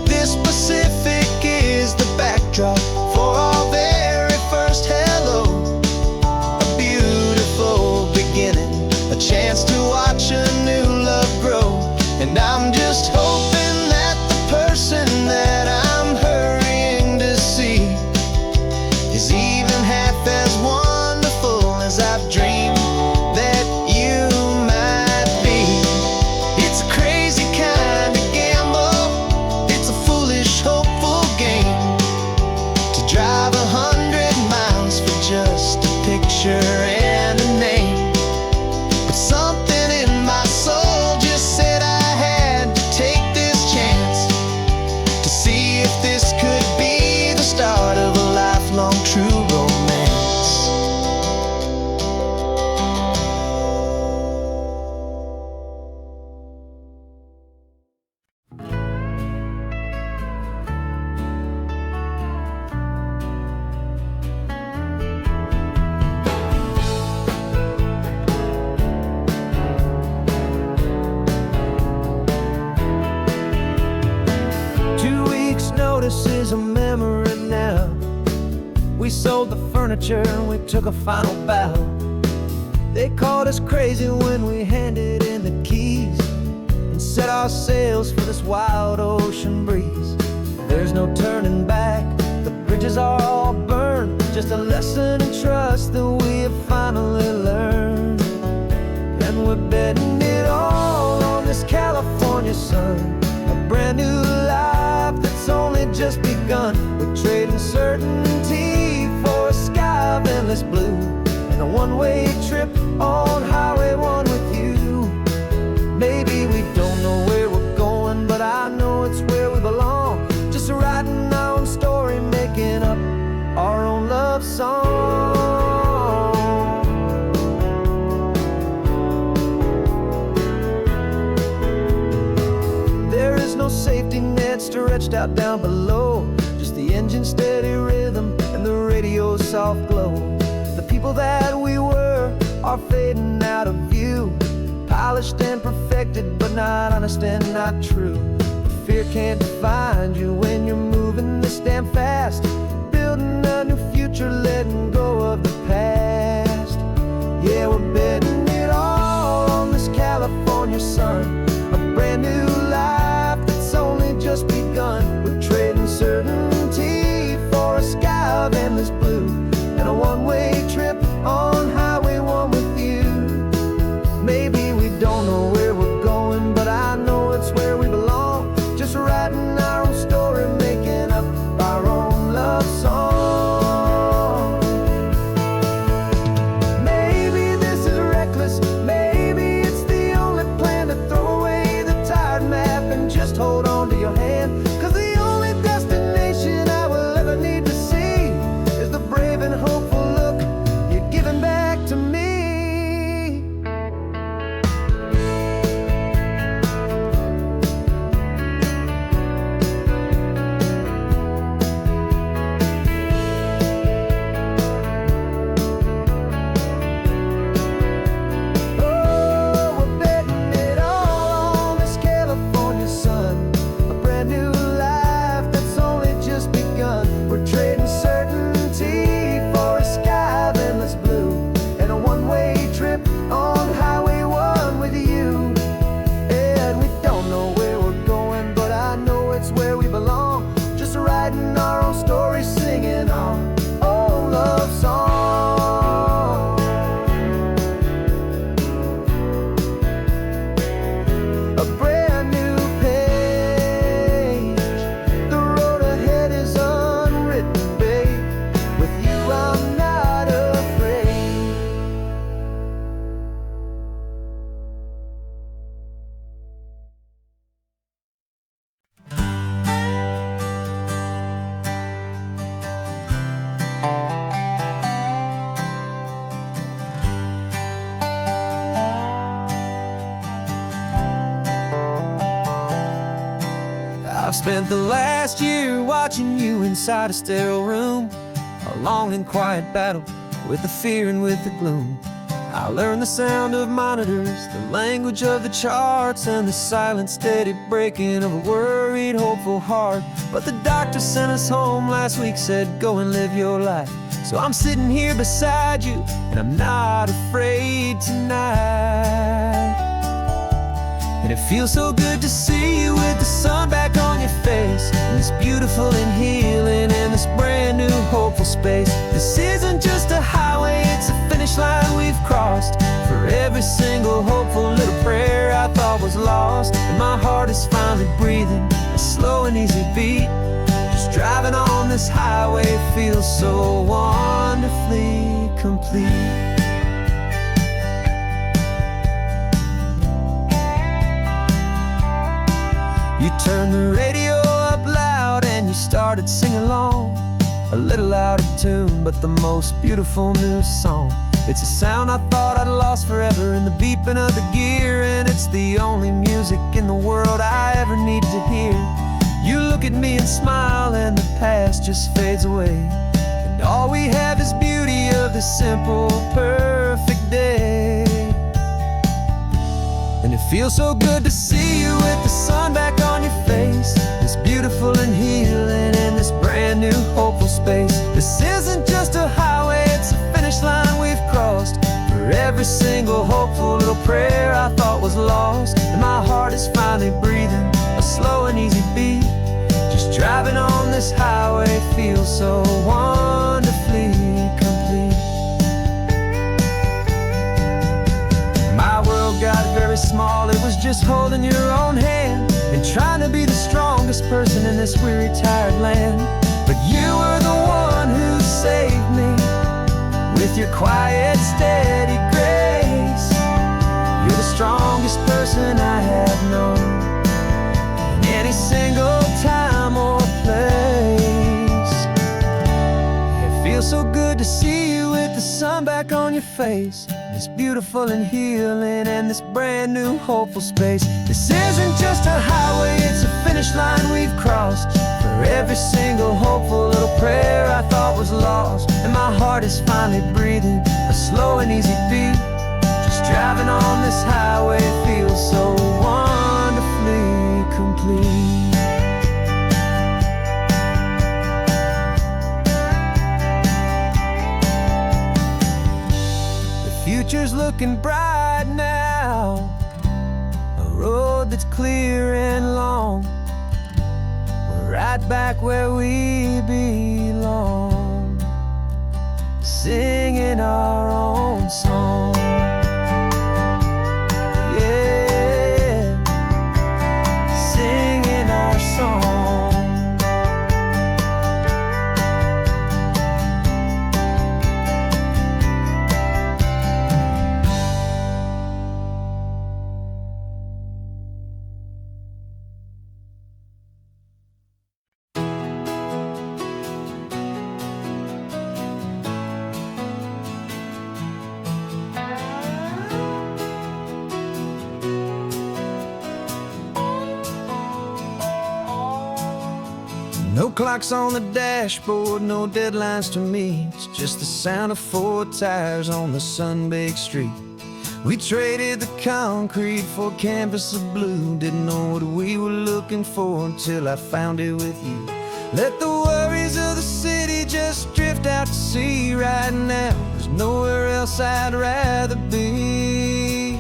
This Pacific is the backdrop for our very first hello. A beautiful beginning, a chance to watch a new love grow. And I'm just hoping that the person that I'm hurrying to see is even half as wonderful as I've dreamed that you might be. It's a crazy kind of gamble, it's a foolish, hopeful game, to drive 100 miles for just a picture and a name. But something in my soul just said I had to take this chance, to see if this could be the start of a lifelong true romance. Notice is a memory now. We sold the furniture and we took a final bow. They called us crazy when we handed in the keys and set our sails for this wild ocean breeze. There's no turning back, the bridges are all burned, just a lesson in trust that we have finally learned. And we're betting it all on this California sun, a brand new life that's only just begun. We're trading certainty for a sky of endless blue, and a one-way trip on Highway 1 with you. Maybe we don't know where we're going, but I know it's where we belong, just writing our own story safety net stretched out down below. Just the engine's steady rhythm and the radio's soft glow. The people that we were are fading out of view, polished and perfected, but not honest and not true. Fear can't define you when you're moving this damn fast, building a new future, letting go of the past. Yeah, we're betting it all on this California sun, a brand new life that's only just begun. We're trading certainty for a sky of endless blue, and a one-way trip on Highway 1 with you. Maybe we don't know where we're going, but I know it's where we belong. Just writing our own story, making up our own love song. Maybe this is reckless, maybe it's the only plan to throw away the tired map and just hold on to your hand. 'Cause the only destination I will ever need to see is the brave and hopeful look you're giving back to me. I've spent the last year watching you inside a sterile room, a long and quiet battle with the fear and with the gloom. I learned the sound of monitors, the language of the charts, and the silent, steady breaking of a worried, hopeful heart. But the doctor sent us home last week, said go and live your life. So I'm sitting here beside you, and I'm not afraid tonight. And it feels so good to see you with the sun back on your face, and this beautiful and healing in this brand new hopeful space. This isn't just a highway, it's a finish line we've crossed. For every single hopeful little prayer I thought was lost, and my heart is finally breathing a slow and easy beat. Just driving on this highway feels so wonderfully complete. You turned the radio up loud and you started singing along, a little out of tune, but the most beautiful new song. It's a sound I thought I'd lost forever in the beeping of the gear, and it's the only music in the world I ever need to hear. You look at me and smile, and the past just fades away, and all we have is beauty of this simple, perfect day. And it feels so good to see you with the sun back on your face, this beautiful and healing in this brand new hopeful space. This isn't just a highway, it's a finish line we've crossed. For every single hopeful little prayer I thought was lost, and my heart is finally breathing a slow and easy beat. Just driving on this highway feels so wonderfully complete. My world got very small, it was just holding your own hand and trying to be the strongest person in this weary, tired land. But you were the one who saved me with your quiet, steady grace. You're the strongest person I have known in any single time or place. It feels so good to see you with the sun back on your face, this beautiful and healing and this brand new hopeful space. This isn't just a highway, it's a finish Every single hopeful little prayer I thought was lost, and my heart is finally breathing a slow and easy beat. Just driving on this highway feels so wonderfully complete. The future's looking bright now, a road that's clear and long. We're right back where we belong, singing our own song. Yeah, singing our song. No clocks on the dashboard, no deadlines to meet. It's just the sound of 4 tires on the sun-baked street. We traded the concrete for a canvas of blue. Didn't know what we were looking for until I found it with you. Let the worries of the city just drift out to sea. Right now, there's nowhere else I'd rather be.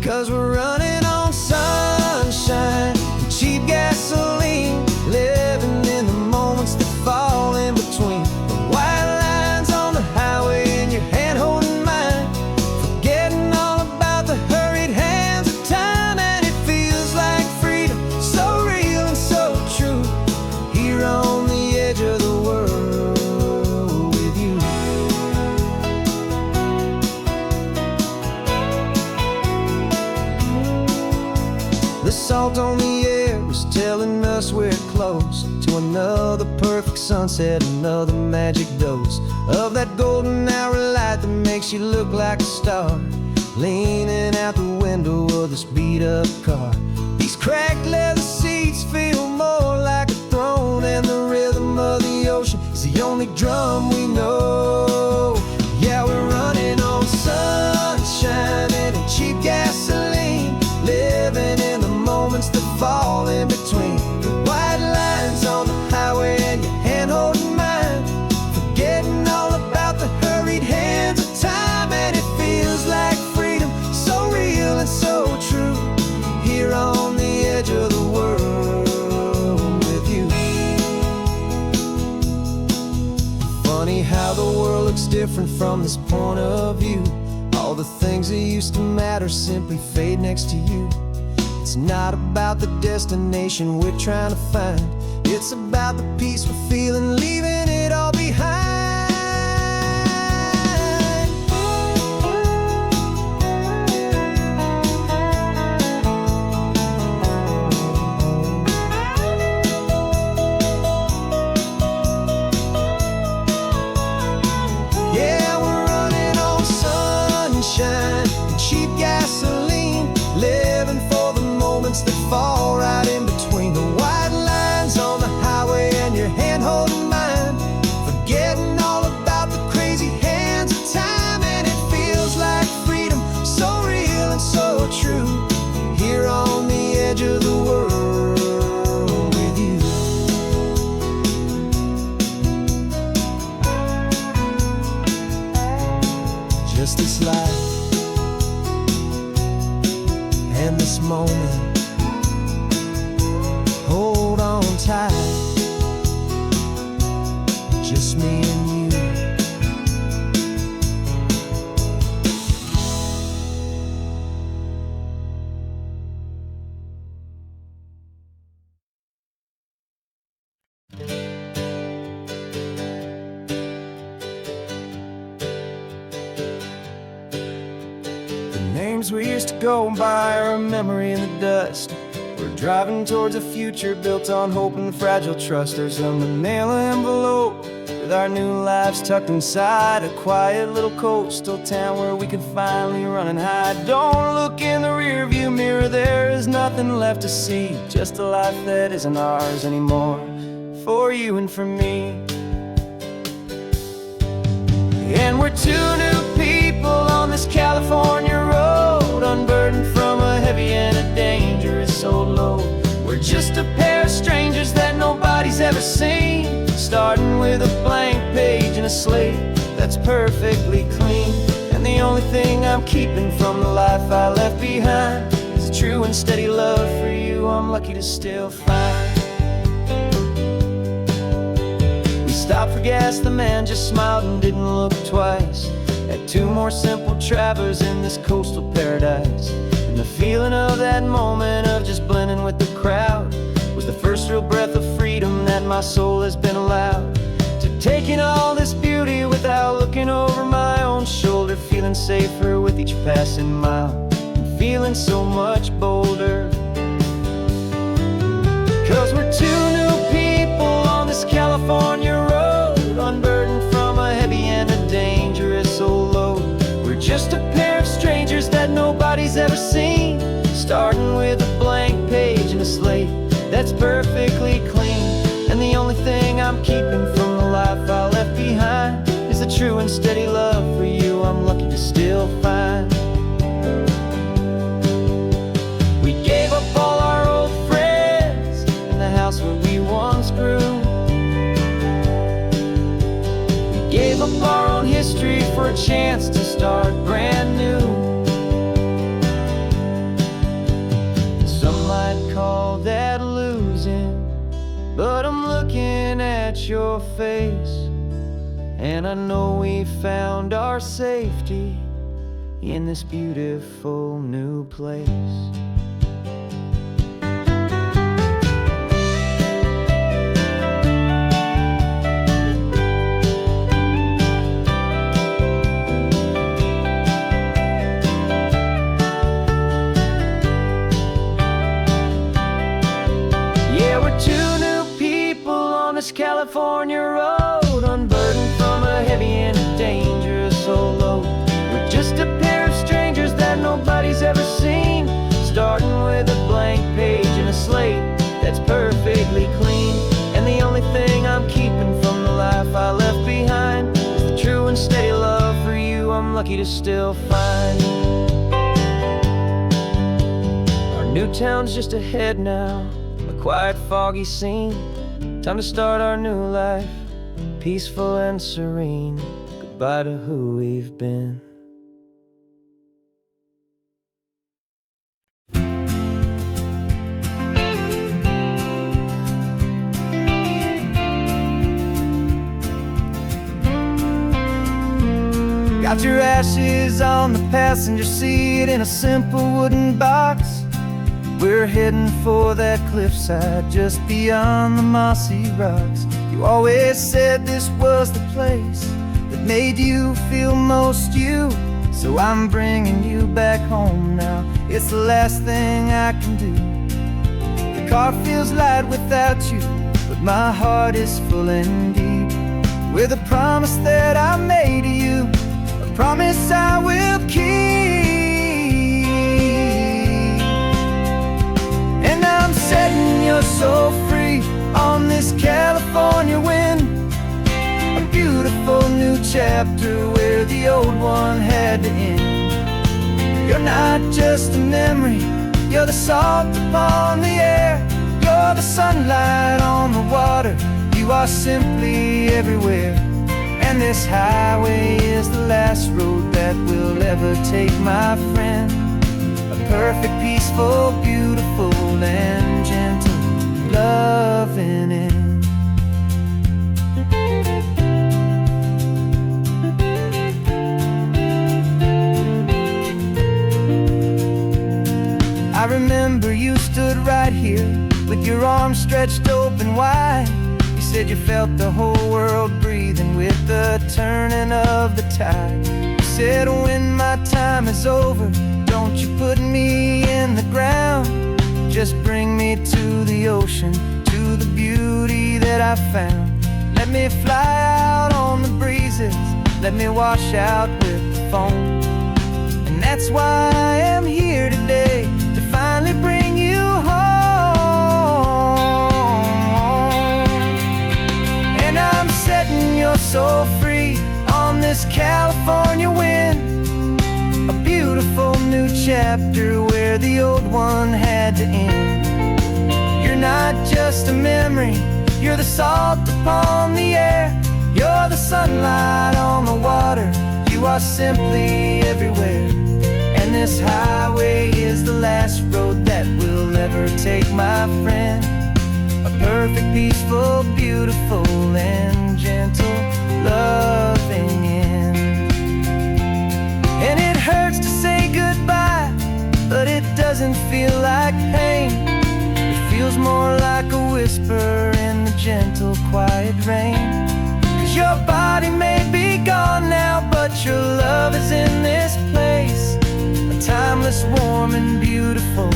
'Cause we're running on sunshine and cheap gasoline, living in the moments that fall in between the white lines on the highway and your hand holding mine, forgetting all about the hurried hands of time. And it feels like freedom, so real and so true, here on the edge of the world with you. The salt on the air is telling us we're close to another perfect sunset, another magic dose of that golden hour light that makes you look like a star, leaning out the window of this beat-up car. These cracked leather seats feel more like a throne, and the rhythm of the ocean is the only drum we know. Yeah, we're running on sunshine and a cheap gasoline, living in the moments that fall in between the white lines on the highway and your hand holding mine, forgetting all about the hurried hands of time. And it feels like freedom, so real and so true, here on the edge of the world with you. Funny how the world looks different from this point of view. All the things that used to matter simply fade next to you. It's not about the destination we're trying to find, it's about the peace we're feeling, leaving it all behind. Yeah, we're running on sunshine and cheap gasoline, living for the moments that fall right in between the white lines on the highway and your hand holding mine, forgetting all about the crazy hands of time. And it feels like freedom, so real and so true, here on the edge of the world with you. Just this life and this moment, hold on tight, just me and you. The names we used to go by are a memory in the dust. We're driving towards a future built on hope and fragile trust. There's a manila envelope with our new lives tucked inside, a quiet little coastal town where we can finally run and hide. Don't look in the rearview mirror, there is nothing left to see, just a life that isn't ours anymore. for you and for me. And we're two new people on this California road, unburdened from a heavy and a dangerous old load. We're just a pair of strangers that nobody's ever seen, starting with a blank page and a slate that's perfectly clean. And the only thing I'm keeping from the life I left behind is a true and steady love for you I'm lucky to still find. We stopped for gas, the man just smiled and didn't look twice. Had two more simple travelers in this coastal paradise. And the feeling of that moment of just blending with the crowd was the first real breath of freedom that my soul has been allowed to take in all this beauty without looking over my own shoulder, feeling safer with each passing mile and feeling so much bolder. 'Cause we're two new people on this California road, unburdened from a heavy and a dangerous old load. We're just a pair of strangers that nobody's ever seen, starting with a blank page and a slate that's perfectly clean. And the only thing I'm keeping from the life I left behind is a true and steady love for you I'm lucky to still find. We gave up all our old friends in the house where we once grew. We gave up our own history for a chance to start brand new. Some might call that losing, but I'm looking at your face, and I know we found our safety in this beautiful new place. Yeah, we're two new people on this California road, unburdened from a heavy and a dangerous old load. We're just a pair of strangers that nobody's ever seen, starting with a blank page and a slate that's perfectly clean. And the only thing I'm keeping from the life I left behind is the true and steady love for you I'm lucky to still find. Our new town's just ahead now, a quiet, foggy scene. Time to start our new life, peaceful and serene. Goodbye to who we've been. Got your ashes on the passenger seat in a simple wooden box. We're heading for that cliffside just beyond the mossy rocks. You always said this was the place that made you feel most you, so I'm bringing you back home now. It's the last thing I can do. The car feels light without you, but my heart is full and deep with a promise that I made to you, a promise I will keep. And I'm setting your soul free on this California wind, a beautiful new chapter where the old one had to end. You're not just a memory, you're the salt upon the air, you're the sunlight on the water, you are simply everywhere. And this highway is the last road that we'll ever take, my friend. A perfect, peaceful, beautiful, and gentle loving end. I remember you stood right here with your arms stretched open wide. You said you felt the whole world breathing with the turning of the tide. You said when my time is over, don't you put me in the ground, just bring me to the ocean, to the beauty that I found. Let me fly out on the breezes, let me wash out with the foam. And that's why I am here today, to finally bring you home. chapter where the old one had to end. You're not just a memory, you're the salt upon the air. You're the sunlight on the water, you are simply everywhere. And this highway is the last road that will ever take, my friend. A perfect, peaceful, beautiful, and gentle, loving end. And it hurts to say goodbye, but it doesn't feel like pain. It feels more like a whisper in the gentle, quiet rain. 'Cause your body may be gone now, but your love is in this place. A timeless, warm, and beautiful,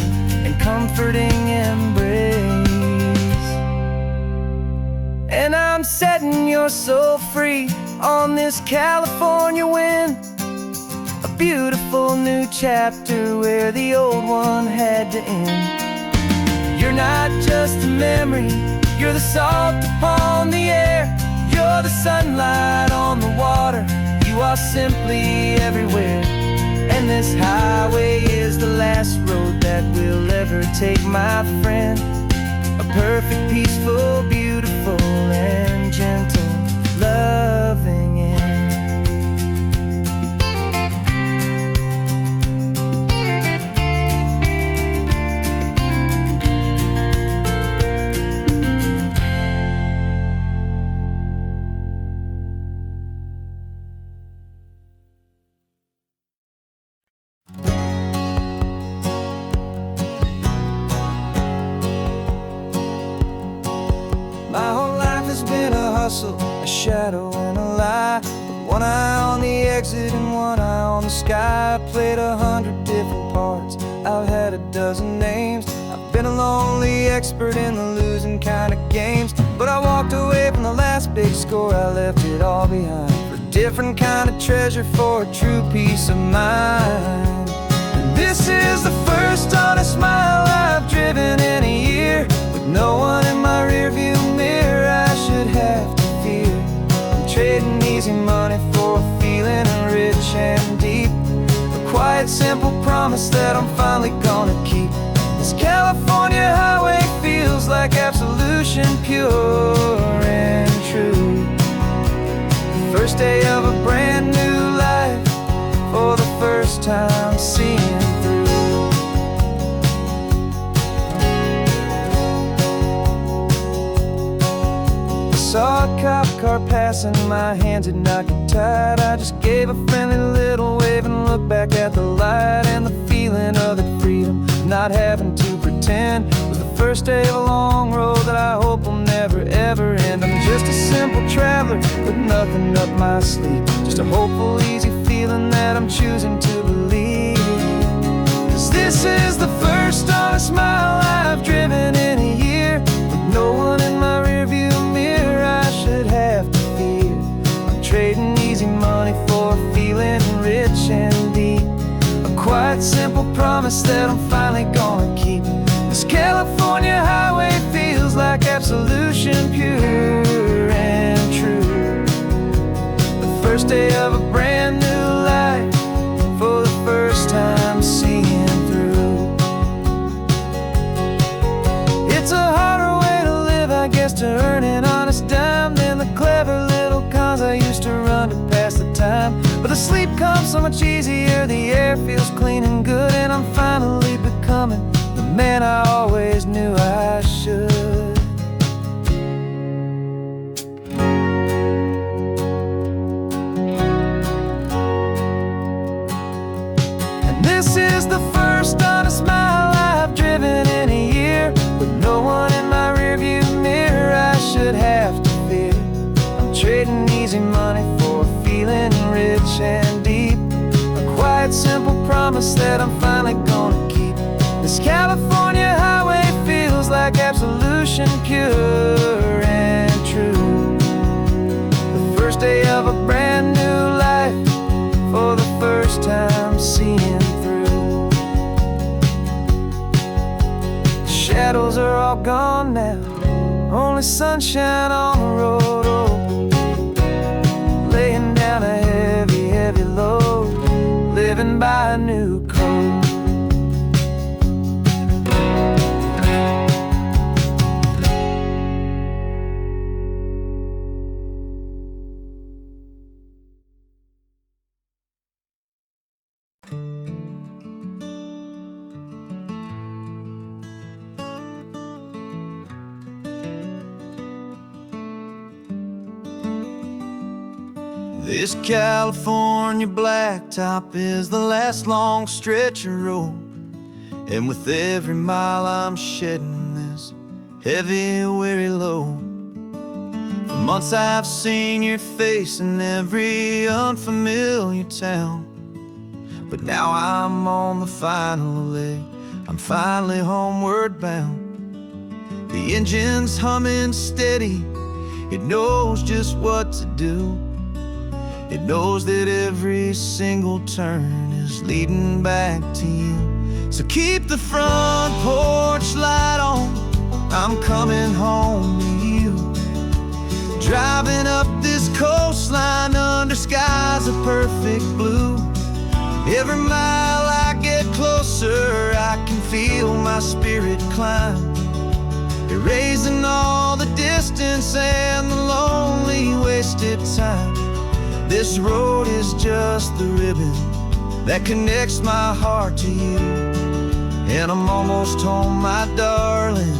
and comforting embrace. And I'm setting your soul free on this California wind. A beautiful new chapter where the old one had to end. You're not just a memory, you're the salt upon the air. You're the sunlight on the water, you are simply everywhere. And this highway is the last road that we'll ever take, my friend. A perfect, peaceful, beautiful, and gentle, loving end. My whole life has been a hustle, a shadow and a lie. With one eye on the exit and one eye on the sky. I played 100 different parts, I've had a dozen names. I've been a lonely expert in the losing kind of games. But I walked away from the last big score, I left it all behind. For a different kind of treasure, for a true peace of mind. And this is the first honest mile I've driven in a year. With no one in my rearview mirror I should have to fear. I'm trading easy money for a feeling rich and deep. A quiet, simple promise that I'm finally gonna keep. This California highway feels like absolution, pure and true. The first day of a brand new life, for the first time seeing through. Saw a cop car passing, my hands had not got tied. I just gave a friendly little wave and looked back at the light. And the feeling of the freedom, not having to pretend, was the first day of a long road that I hope will never ever end. I'm just a simple traveler with nothing up my sleeve, just a hopeful, easy feeling that I'm choosing to believe. 'Cause this is the first honest mile I've driven in a year. With no one in my rearview mirror I should have to fear. I'm trading easy money for a feeling rich and deep. A quiet, simple promise that I'm finally gonna keep. This California highway feels like absolution, pure and true. The first day of a brand new life, for the first time seeing through. It's a harder way to live, I guess, to earn an honest dime than the clever little cons I used to run to pass the time. But the sleep comes so much easier, the air feels clean and good, and I'm finally becoming the man I always knew I should. And this is the first honest mile I've driven in a year. With no one in my rearview mirror I should have to fear. I'm trading easy money for a feeling rich and deep. A quiet, simple promise that I'm finally gonna keep. This California highway feels like absolution, pure and true. The first day of a brand new life, for the first time seeing through. The shadows are all gone now, only sunshine on the road. Oh, laying down a heavy, heavy load, living by a new code. This California blacktop is the last long stretch of road, and with every mile I'm shedding this heavy, weary load. For months I've seen your face in every unfamiliar town, but now I'm on the final leg, I'm finally homeward bound. The engine's humming steady, it knows just what to do. It knows that every single turn is leading back to you. So keep the front porch light on, I'm coming home to you. Driving up this coastline under skies of perfect blue. Every mile I get closer, I can feel my spirit climb, erasing all the distance and the lonely wasted time. This road is just the ribbon that connects my heart to you, and I'm almost home, my darling,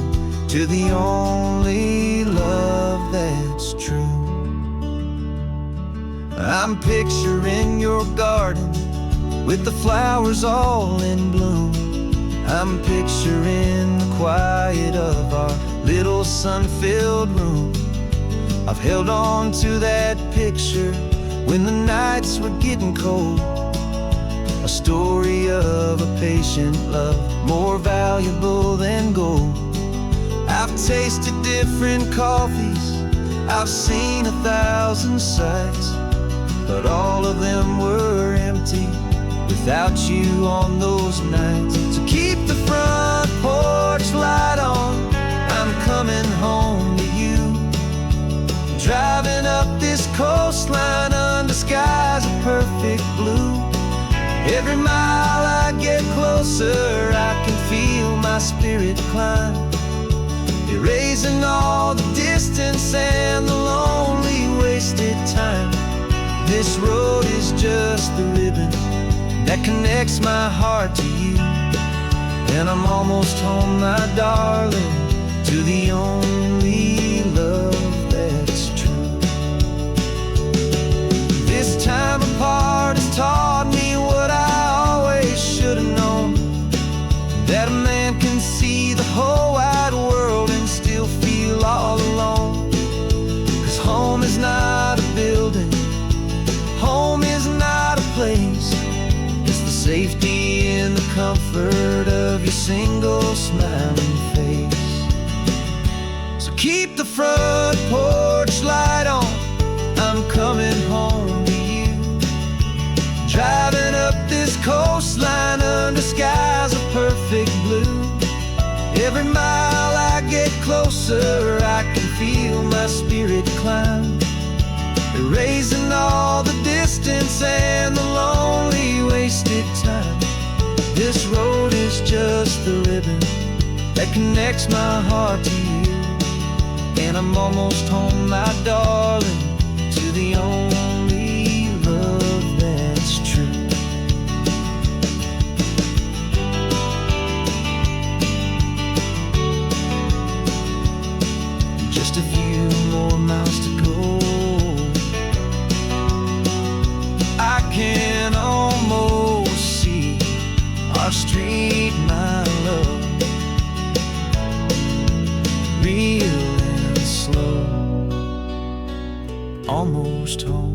to the only love that's true. I'm picturing your garden with the flowers all in bloom. I'm picturing the quiet of our little sun-filled room. I've held on to that picture when the nights were getting cold, a story of a patient love, more valuable than gold. I've tasted different coffees, I've seen 1,000 sights, but all of them were empty without you on those nights. So keep the front porch light on, I'm coming home to you. Driving up this coastline under skies of perfect blue. Every mile I get closer, I can feel my spirit climb, erasing all the distance and the lonely wasted time. This road is just the ribbon that connects my heart to you, and I'm almost home, my darling, to the only love that's true. This time apart has taught me what I always should have known, that a man can see the whole wide world and still feel all alone. 'Cause home is not a building, home is not a place, it's the safety and the comfort of your single smiling face. So keep the front porch light on, I'm coming home to you. Driving up this coastline under skies of perfect blue. Every mile I get closer, I can feel my spirit climb, erasing all the distance and the lonely wasted time. This road is just the ribbon that connects my heart to you, and I'm almost home, my darling, to the only love that's true. Just a few more miles to go, I can almost see our street, my love, real and slow, almost home.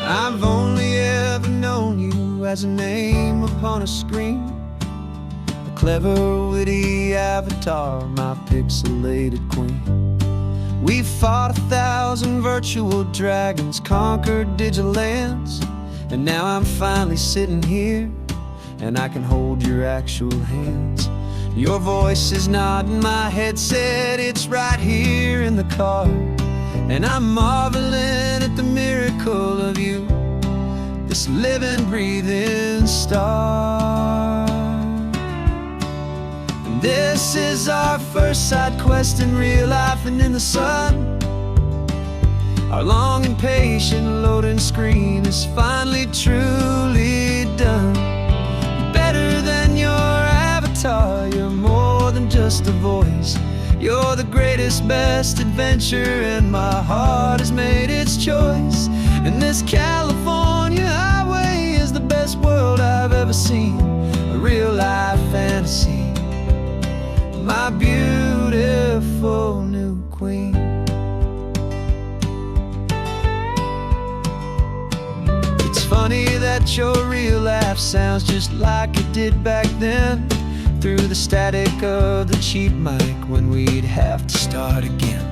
I've only ever known you as a name upon a screen, a clever, witty avatar, my pixelated queen. We fought 1,000 virtual dragons, conquered digital lands, and now I'm finally sitting here, and I can hold your actual hands. Your voice is not in my headset, it's right here in the car, and I'm marveling at the miracle of you, this living, breathing star. And this is our first side quest in real life and in the sun, Our long and patient loading screen is finally truly done. Better than your avatar, you're more than just a voice. You're the greatest, best adventure, and my heart has made its choice. And this California highway is the best world I've ever seen. A real life fantasy, my beautiful new queen. It's funny that your real life sounds just like it did back then, through the static of the cheap mic when we'd have to start again,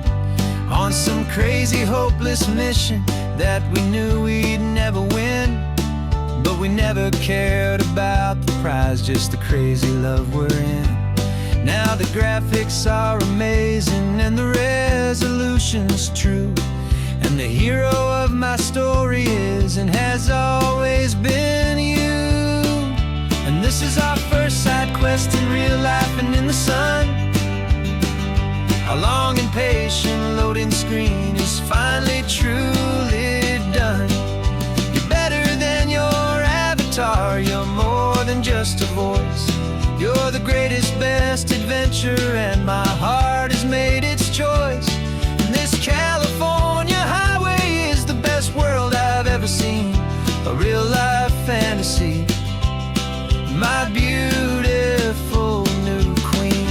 on some crazy hopeless mission that we knew we'd never win. But we never cared about the prize, just the crazy love we're in. Now the graphics are amazing and the resolution's true, and the hero of my story is and has always been you. And this is our first side quest in real life and in the sun. Our long and patient loading screen is finally truly done. You're better than your avatar, you're more than just a voice. You're the greatest, best adventure, and my heart has made its choice. And this California highway is the best world I've ever seen. A real life fantasy, my beautiful new queen.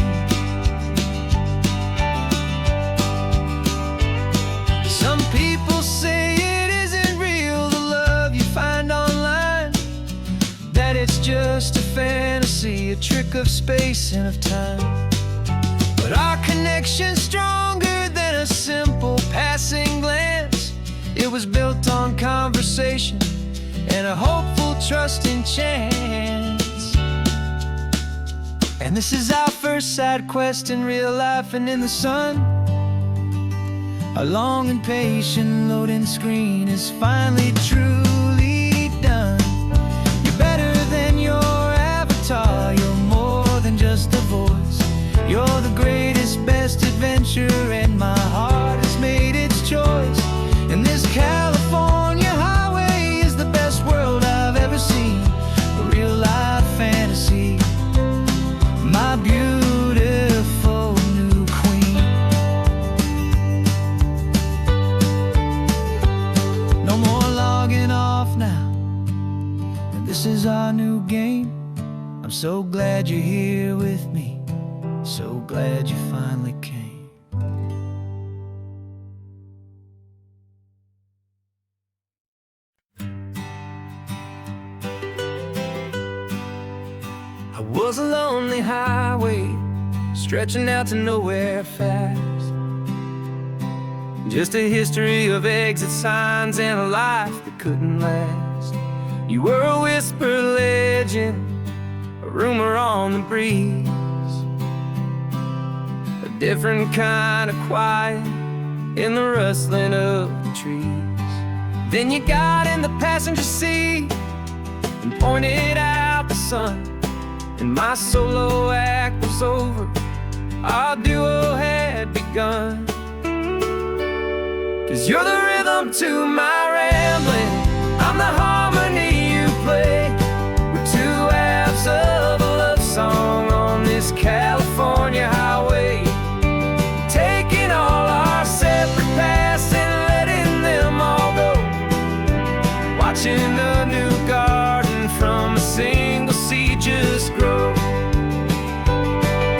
Some people say it isn't real, the love you find online, that it's just a fantasy, a trick of space and of time. But our connection's stronger than a simple passing glance. It was built on conversation and a hopeful, trusting chance. And this is our first side quest in real life and in the sun. Our long and patient loading screen is finally truly done. You're better than your avatar, you're more than just a voice. You're the greatest, best adventure, and my heart has made its choice. And this California highway is the best world I've ever seen. A real life fantasy, my beautiful new queen. No more logging off now, and this is our new game. I'm so glad you're here with me, so glad you finally came. I was a lonely highway, stretching out to nowhere fast. Just a history of exit signs and a life that couldn't last. You were a whisper legend, a rumor on the breeze, a different kind of quiet in the rustling of the trees. Then you got in the passenger seat and pointed out the sun, and my solo act was over, our duo had begun. 'Cause you're the rhythm to my rambling, I'm the harmony you play. We're two halves of a love song on this California highway, taking all our separate paths and letting them all go, watching a new garden from a single seed just grow.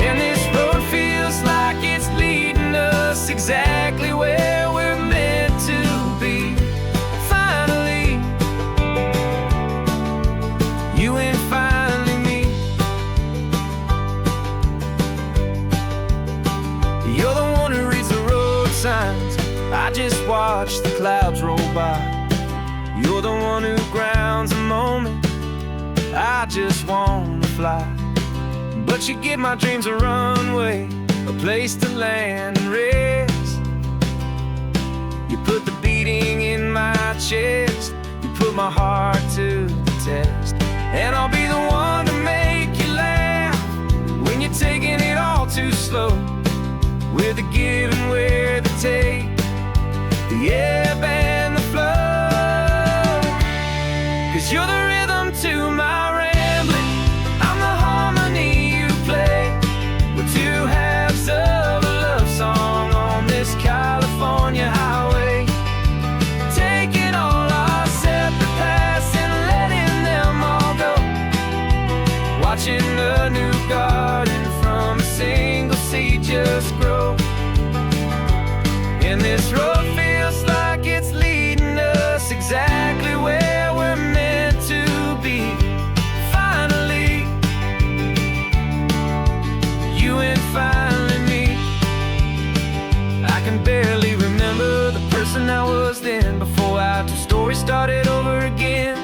And this road feels like it's leading us exactly where we're meant to be. Finally, you and finally me. You're the one who reads the road signs, I just watch the clouds roll by. You're the one who grounds a moment, I just wanna fly. But you give my dreams a runway, a place to land and rest. You put the beating in my chest, you put my heart to the test. And I'll be the one to make you laugh when you're taking it all too slow. We're the give and we're the take, yeah, baby. You're the rhythm to my rambling, I'm the harmony you play. We're two halves of a love song on this California highway, taking all our separate paths and letting them all go, watching a new garden from a single seed just grow. And this road feels like it's leading us exactly where we're meant to be. Finally, you and finally me. I can barely remember the person I was then, before our two stories started over again.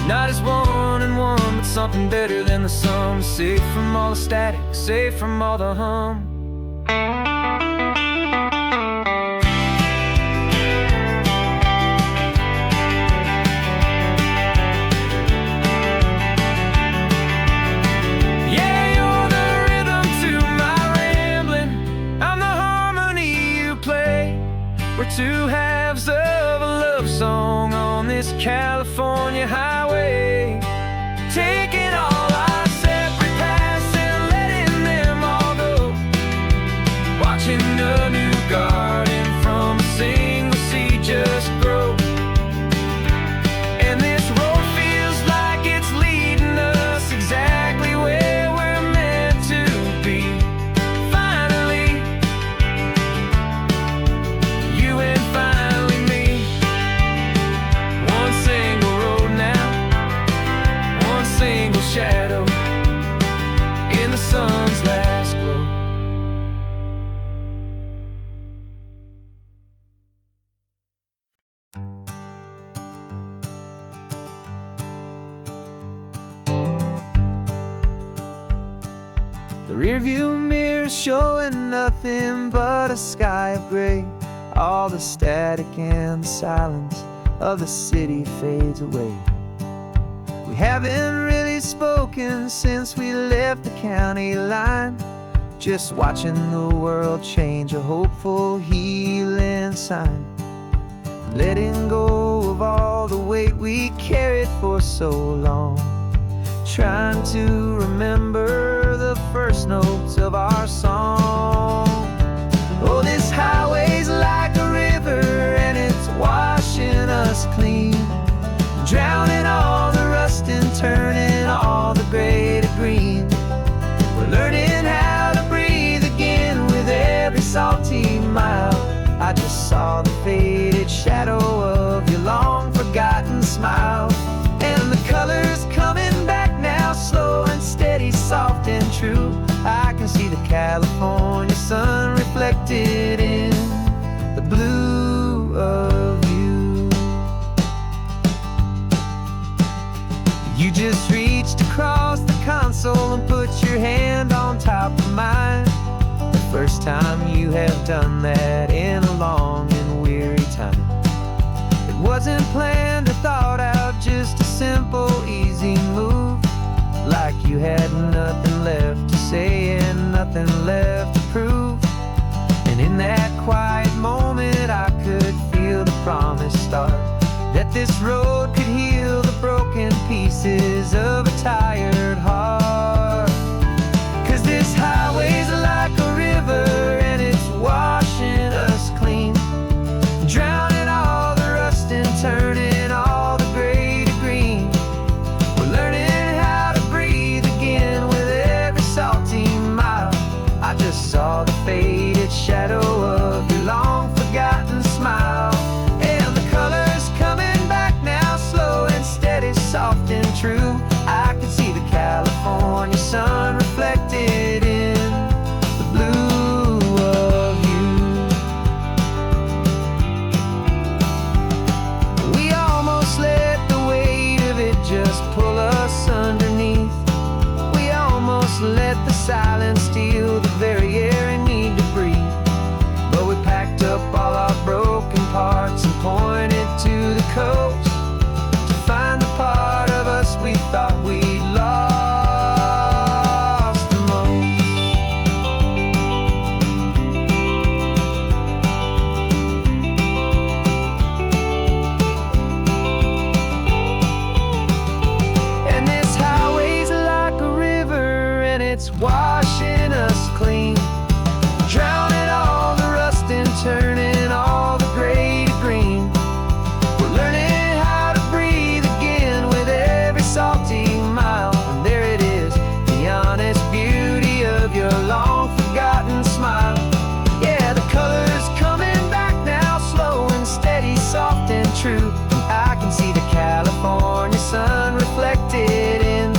Not as one and one, but something better than the sum. Safe from all the static, safe from all the hum. We're two halves of a love song on this California highway, taking all our separate paths and letting them all go, watching a new garden from a single seed just grow. And this road feels like it's leading us exactly where we're meant to be. Finally, you and finally me. One single road now, one single shadow in the sun's last glow. The rearview mirror showing nothing but a sky of gray. All the static and the silence of the city fades away. We haven't really spoken since we left the county line, just watching the world change, a hopeful healing sign. Letting go of all the weight we carried for so long, trying to remember the first notes of our song. Oh, this highway's like a river and it's washing us clean, drowning all the rust and turning all the gray to green. We're learning how to breathe again with every salty mile. I just saw the faded shadow of your long forgotten smile, and the colors coming back now, slow and steady, soft and true. I can see the California sun reflected in the blue of you. You just reached across the console and put your hand on top of mine. The first time you have done that in a long and weary time. It wasn't planned or thought out, just a simple, easy move. Like you had nothing left to say and nothing left to prove. And in that quiet moment I could feel the promise start, that this road could heal the broken pieces of a tired heart. 'Cause this highway's like a river and it's washing us clean, drowning all the rust and turning all the gray to green. We're learning how to breathe again with every salty mile. I just saw the faded shadow of your long forgotten smile, and the colors coming back now, slow and steady, soft and true. I can see the California true. I can see the California sun reflected in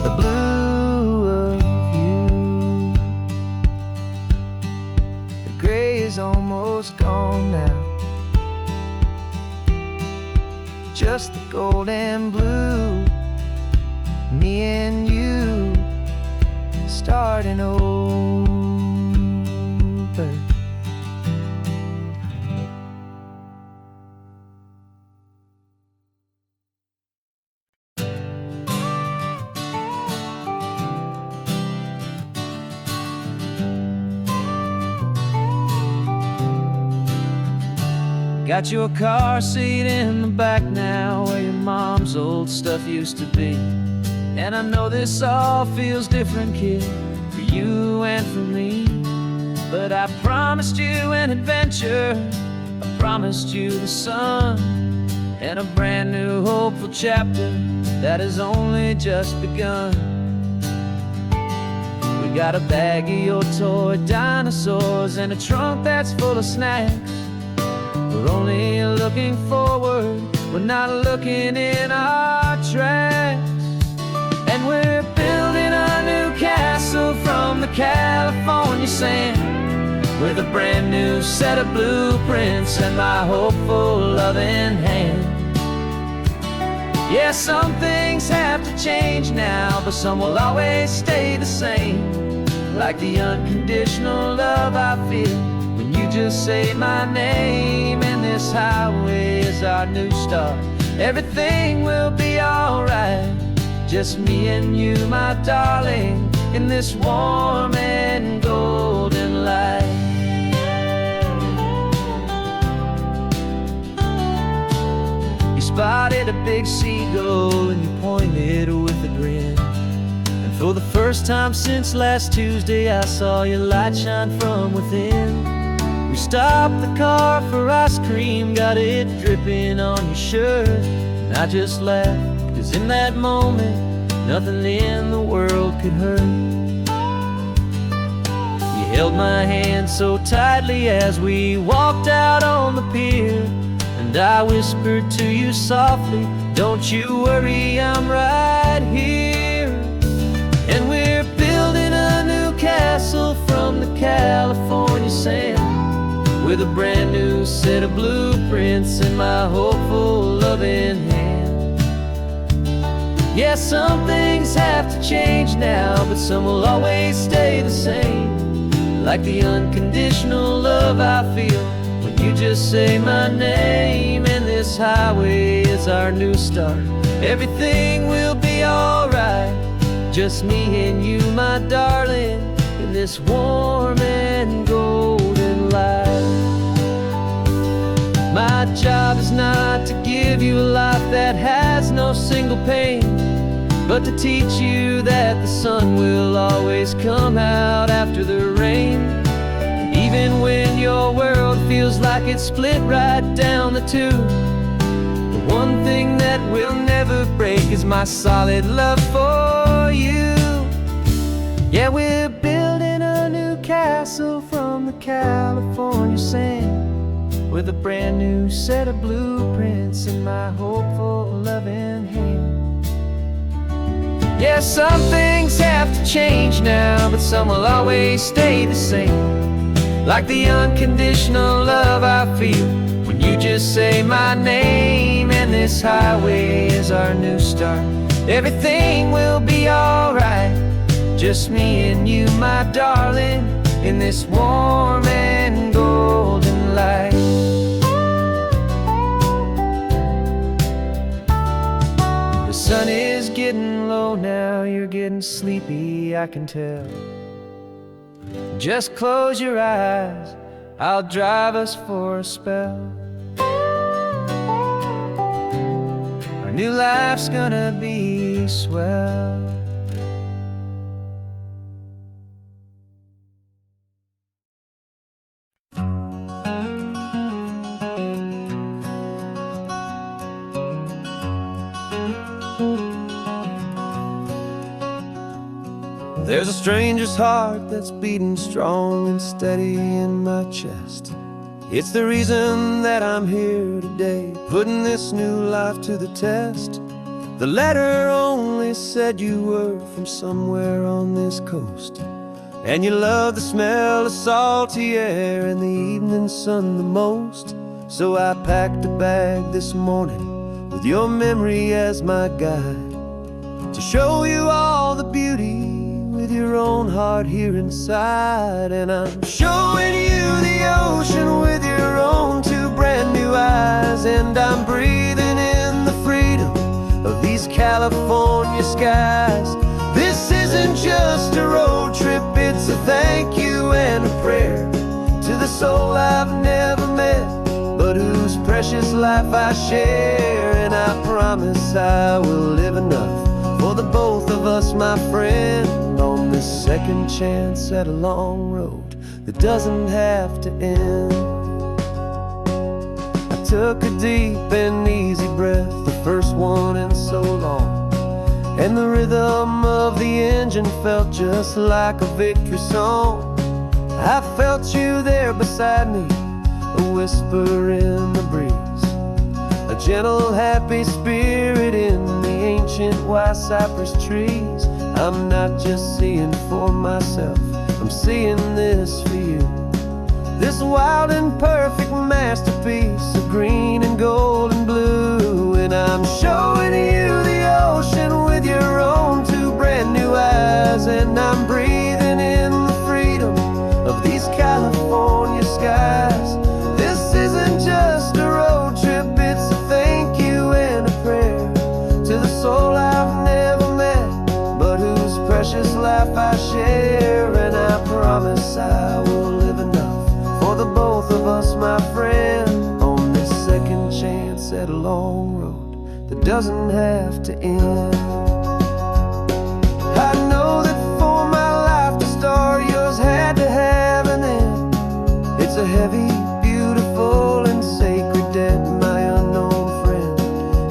the blue of you. The gray is almost gone now, just the gold and blue. Me and you starting over. Got your car seat in the back now, where your mom's old stuff used to be. And I know this all feels different, kid, for you and for me. But I promised you an adventure, I promised you the sun, and a brand new hopeful chapter that has only just begun. We got a bag of your toy dinosaurs and a trunk that's full of snacks. We're only looking forward, we're not looking in our tracks. And we're building a new castle from the California sand, with a brand new set of blueprints and my hopeful loving hand. Yeah, some things have to change now, but some will always stay the same. Like the unconditional love I feel when you just say my name. And this highway is our new start. Everything will be alright, just me and you, my darling, in this warm and golden light. You spotted a big seagull and you pointed with a grin. And for the first time since last Tuesday, I saw your light shine from within. We stopped the car for ice cream, got it dripping on your shirt. And I just laughed, 'cause in that moment, nothing in the world could hurt. You held my hand so tightly as we walked out on the pier, and I whispered to you softly, don't you worry, I'm right here. And we're building a new castle from the California sand, with a brand new set of blueprints in my hopeful loving hand. Yeah, some things have to change now, but some will always stay the same. Like the unconditional love I feel when you just say my name. And this highway is our new start. Everything will be alright, just me and you, my darling, in this warm and golden light. My job is not to give you a life that has no single pain, but to teach you that the sun will always come out after the rain. And even when your world feels like it's split right down the two, the one thing that will never break is my solid love for you. Yeah, we're building a new castle from the California sand, with a brand new set of blueprints in my hopeful loving hand. Yeah, some things have to change now, but some will always stay the same. Like the unconditional love I feel when you just say my name. And this highway is our new start. Everything will be alright, just me and you, my darling, in this warm and golden light. The sun is getting low now, you're getting sleepy, I can tell. Just close your eyes, I'll drive us for a spell. Our new life's gonna be swell. There's a stranger's heart that's beating strong and steady in my chest. It's the reason that I'm here today, putting this new life to the test. The letter only said you were from somewhere on this coast, and you love the smell of salty air and the evening sun the most. So I packed a bag this morning with your memory as my guide, to show you all the beauty with your own heart here inside. And I'm showing you the ocean with your own two brand new eyes, and I'm breathing in the freedom of these California skies. This isn't just a road trip, it's a thank you and a prayer to the soul I've never met, but whose precious life I share. And I promise I will live enough for the both of us, my friend, on this second chance at a long road that doesn't have to end. I took a deep and easy breath, the first one in so long, and the rhythm of the engine felt just like a victory song. I felt you there beside me, a whisper in the breeze, a gentle happy spirit in the ancient white cypress trees. I'm not just seeing for myself, I'm seeing this for you, this wild and perfect masterpiece of green and gold and blue. And I'm showing you the ocean with your own two brand new eyes, and I'm breathing in the freedom of these California skies. This isn't just a road trip, it's a thank you and a prayer to the soul I've never met, but whose precious life I share. And I promise I will live enough for the both of us, my friend, on this second chance at a long road that doesn't have to end. I know that for my life to start, yours had to have an end. It's a heavy, beautiful, and sacred debt, my unknown friend,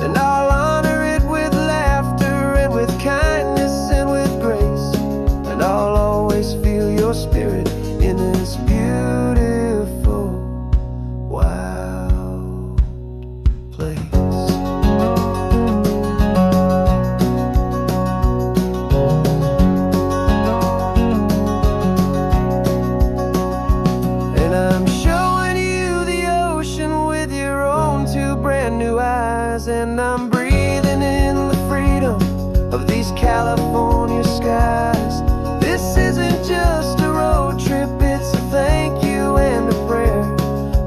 and I'll honor it with laughter and with kindness and with grace, and I'll always feel your spirit in this beautiful, wild place. And I'm showing you the ocean with your own two brand new eyes, and I'm breathing in the freedom of these California skies. This isn't just a road trip, it's a thank you and a prayer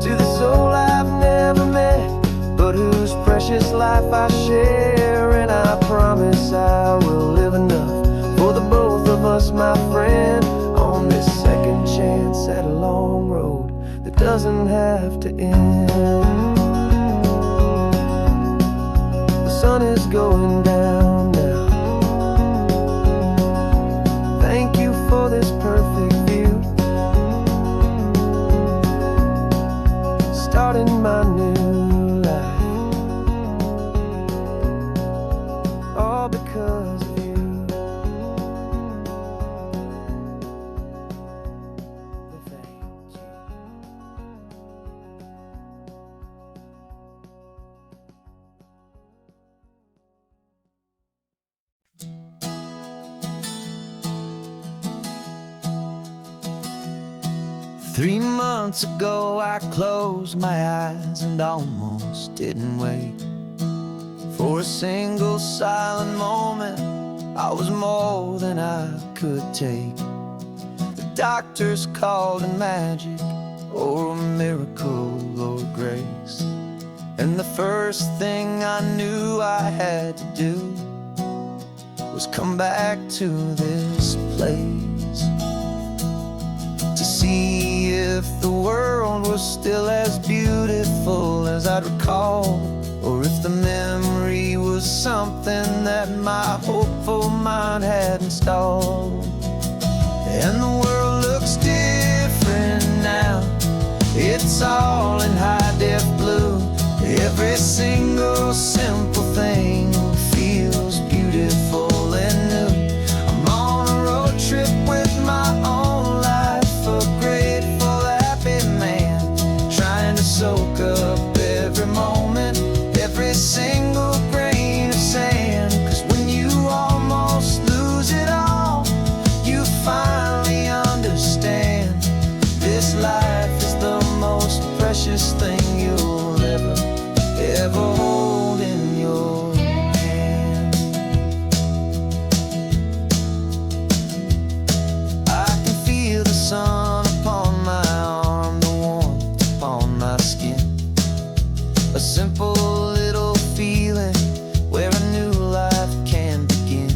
to the soul I've never met, but whose precious life I share. And I promise I will live enough for the both of us, my friend, on this second chance at a long road that doesn't have to end. The sun is going down now. Thank you for this perfect view, starting my new life, all because of you. Thank you. Three months ago I closed my eyes and almost didn't wait for a single silent moment. I was more than I could take. The doctors called it magic, or a miracle, or grace, and the first thing I knew I had to do was come back to this place, to see if the world was still as beautiful as I'd recall, or if the memory was something that my hopeful mind had installed. And the world looks different now, it's all in high-def blue. Every single simple thing feels beautiful and new. I'm on a road trip with my own life, a grateful, happy man, trying a simple little feeling where a new life can begin.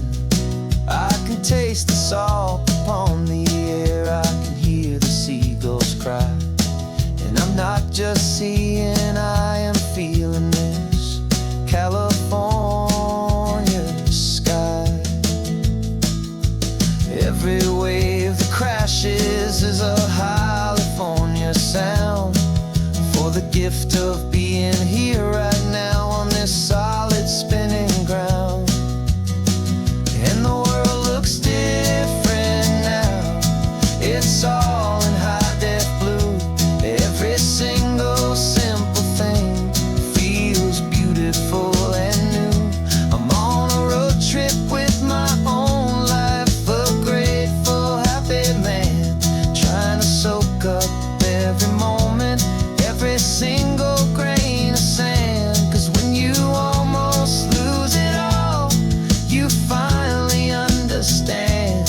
I can taste the salt upon the air, I can hear the seagulls cry. And I'm not just seeing, I am feeling this California sky. Every wave that crashes is a California sound, for the gift of being here right now on this solid spinning ground. And the world looks different now, it's all in high-def blue. Every single simple thing feels beautiful and new. I'm on a road trip with my own life, a grateful, happy man, trying to soak up every moment, every single grain of sand. 'Cause when you almost lose it all, you finally understand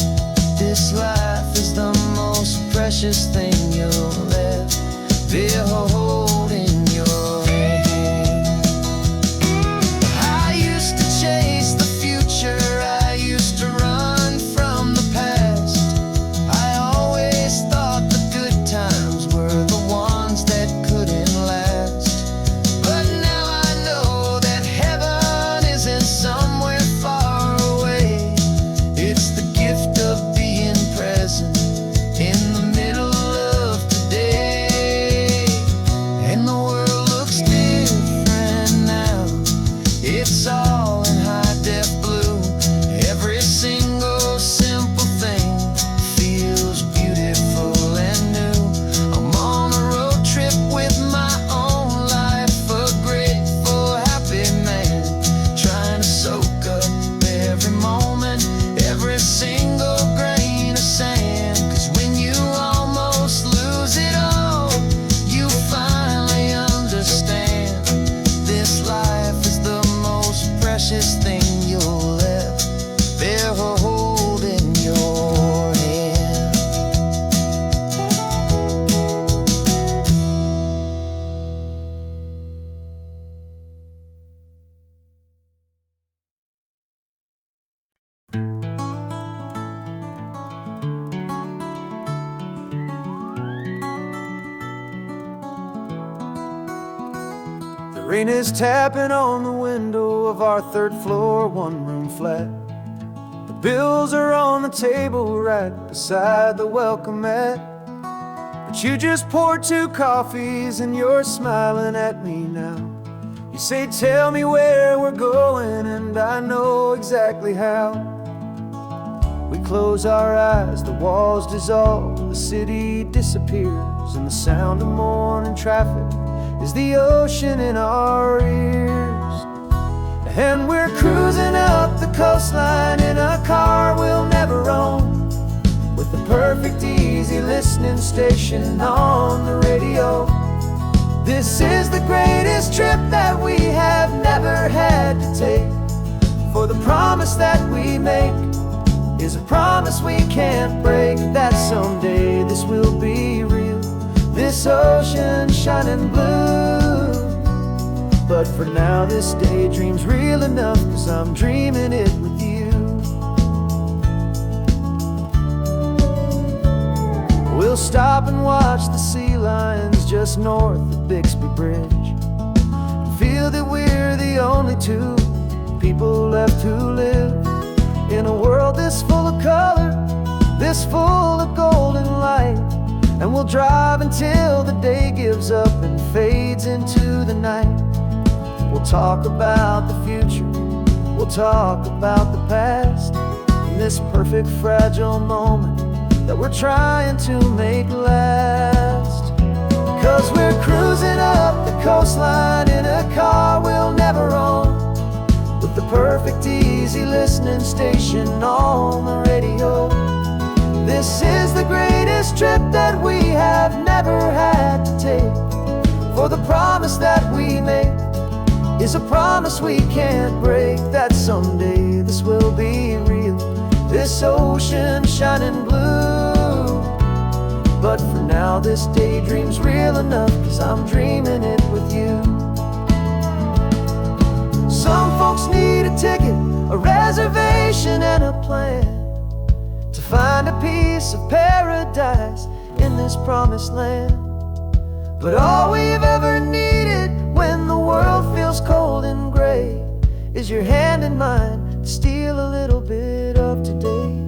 this life is the most precious thing you'll ever behold in your hand. I used to chase the future, I used to run from the past. I always thought the good times were the ones that couldn't last. But now I know that heaven isn't somewhere far away. It's the gift of being present in the middle of today. And the world looks different now, it's all in high-def blue. Every single simple thing feels beautiful and new. I'm on a road trip with my own life, a grateful, happy man, trying to soak up every moment, every single grain of sand. 'Cause when you almost lose it all, you finally understand this life is the most precious thing you'll ever hold in your hand. The rain is tapping on the window of our third floor, one-room flat. The bills are on the table right beside the welcome mat. But you just poured 2 coffees and you're smiling at me now. You say, tell me where we're going, and I know exactly how. We close our eyes, the walls dissolve, the city disappears, and the sound of morning traffic is the ocean in our ears. And we're cruising up the coastline in a car we'll never own, with the perfect easy listening station on the radio. This is the greatest trip that we have never had to take, for the promise that we make is a promise we can't break, that someday this will be real, this ocean shining blue. But for now this daydream's real enough, 'cause I'm dreaming it with you. We'll stop and watch the sea lions just north of Bixby Bridge, and feel that we're the only 2 people left who live in a world this full of color, this full of golden light. And we'll drive until the day gives up and fades into the night. We'll talk about the future, we'll talk about the past, in this perfect fragile moment that we're trying to make last. 'Cause we're cruising up the coastline in a car we'll never own, with the perfect easy listening station on the radio. This is the greatest trip that we have never had to take, for the promise that we make is a promise we can't break, that someday this will be real, this ocean shining blue. But for now this daydream's real enough, 'cause I'm dreaming it with you. plan to find a piece of paradise in this promised land. But all we've ever needed when the world feels cold and gray is your hand in mine to steal a little bit of today.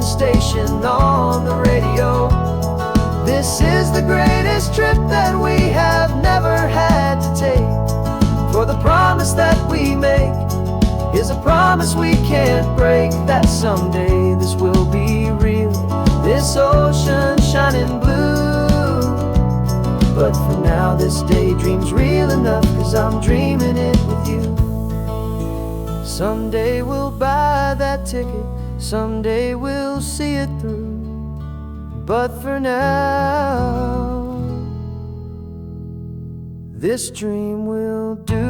Station on the radio. This is the greatest trip that we have never had to take. For the promise that we make is a promise we can't break, that someday this will be real, this ocean shining blue. But for now this daydream's real enough, 'cause I'm dreaming it with you. Someday we'll buy that ticket, someday we'll see it through. But for now, this dream will do.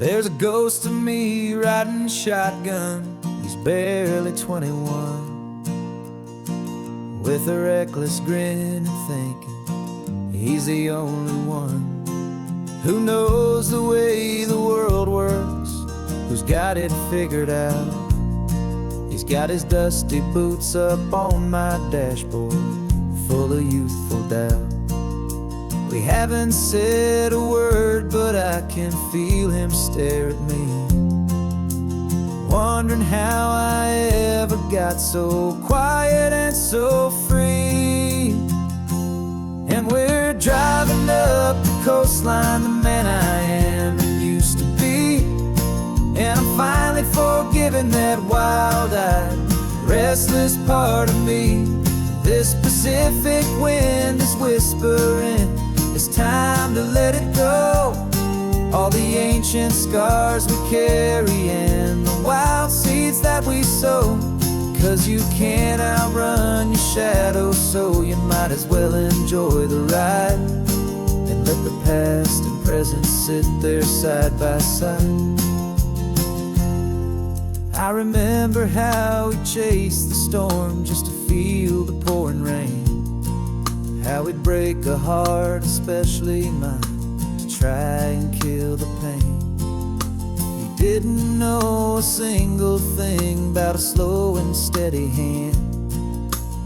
There's a ghost of me riding shotgun. He's barely 21, with a reckless grin and thinking he's the only one who knows the way the world works, who's got it figured out. He's got his dusty boots up on my dashboard, full of youthful doubt. We haven't said a word, but I can feel him stare at me, wondering how I ever got so quiet and so free. And we're driving up the coastline, the man I am and used to be. And I'm finally forgiving that wild-eyed, restless part of me. This Pacific wind is whispering, it's time to let it go. All the ancient scars we carry and the wild seeds that we sow. 'Cause you can't outrun your shadow, so you might as well enjoy the ride and let the past and present sit there side by side. I remember how we chased the storm just to feel the pouring rain, how we'd break a heart, especially mine, to try and kill the pain. He didn't know a single thing about a slow and steady hand.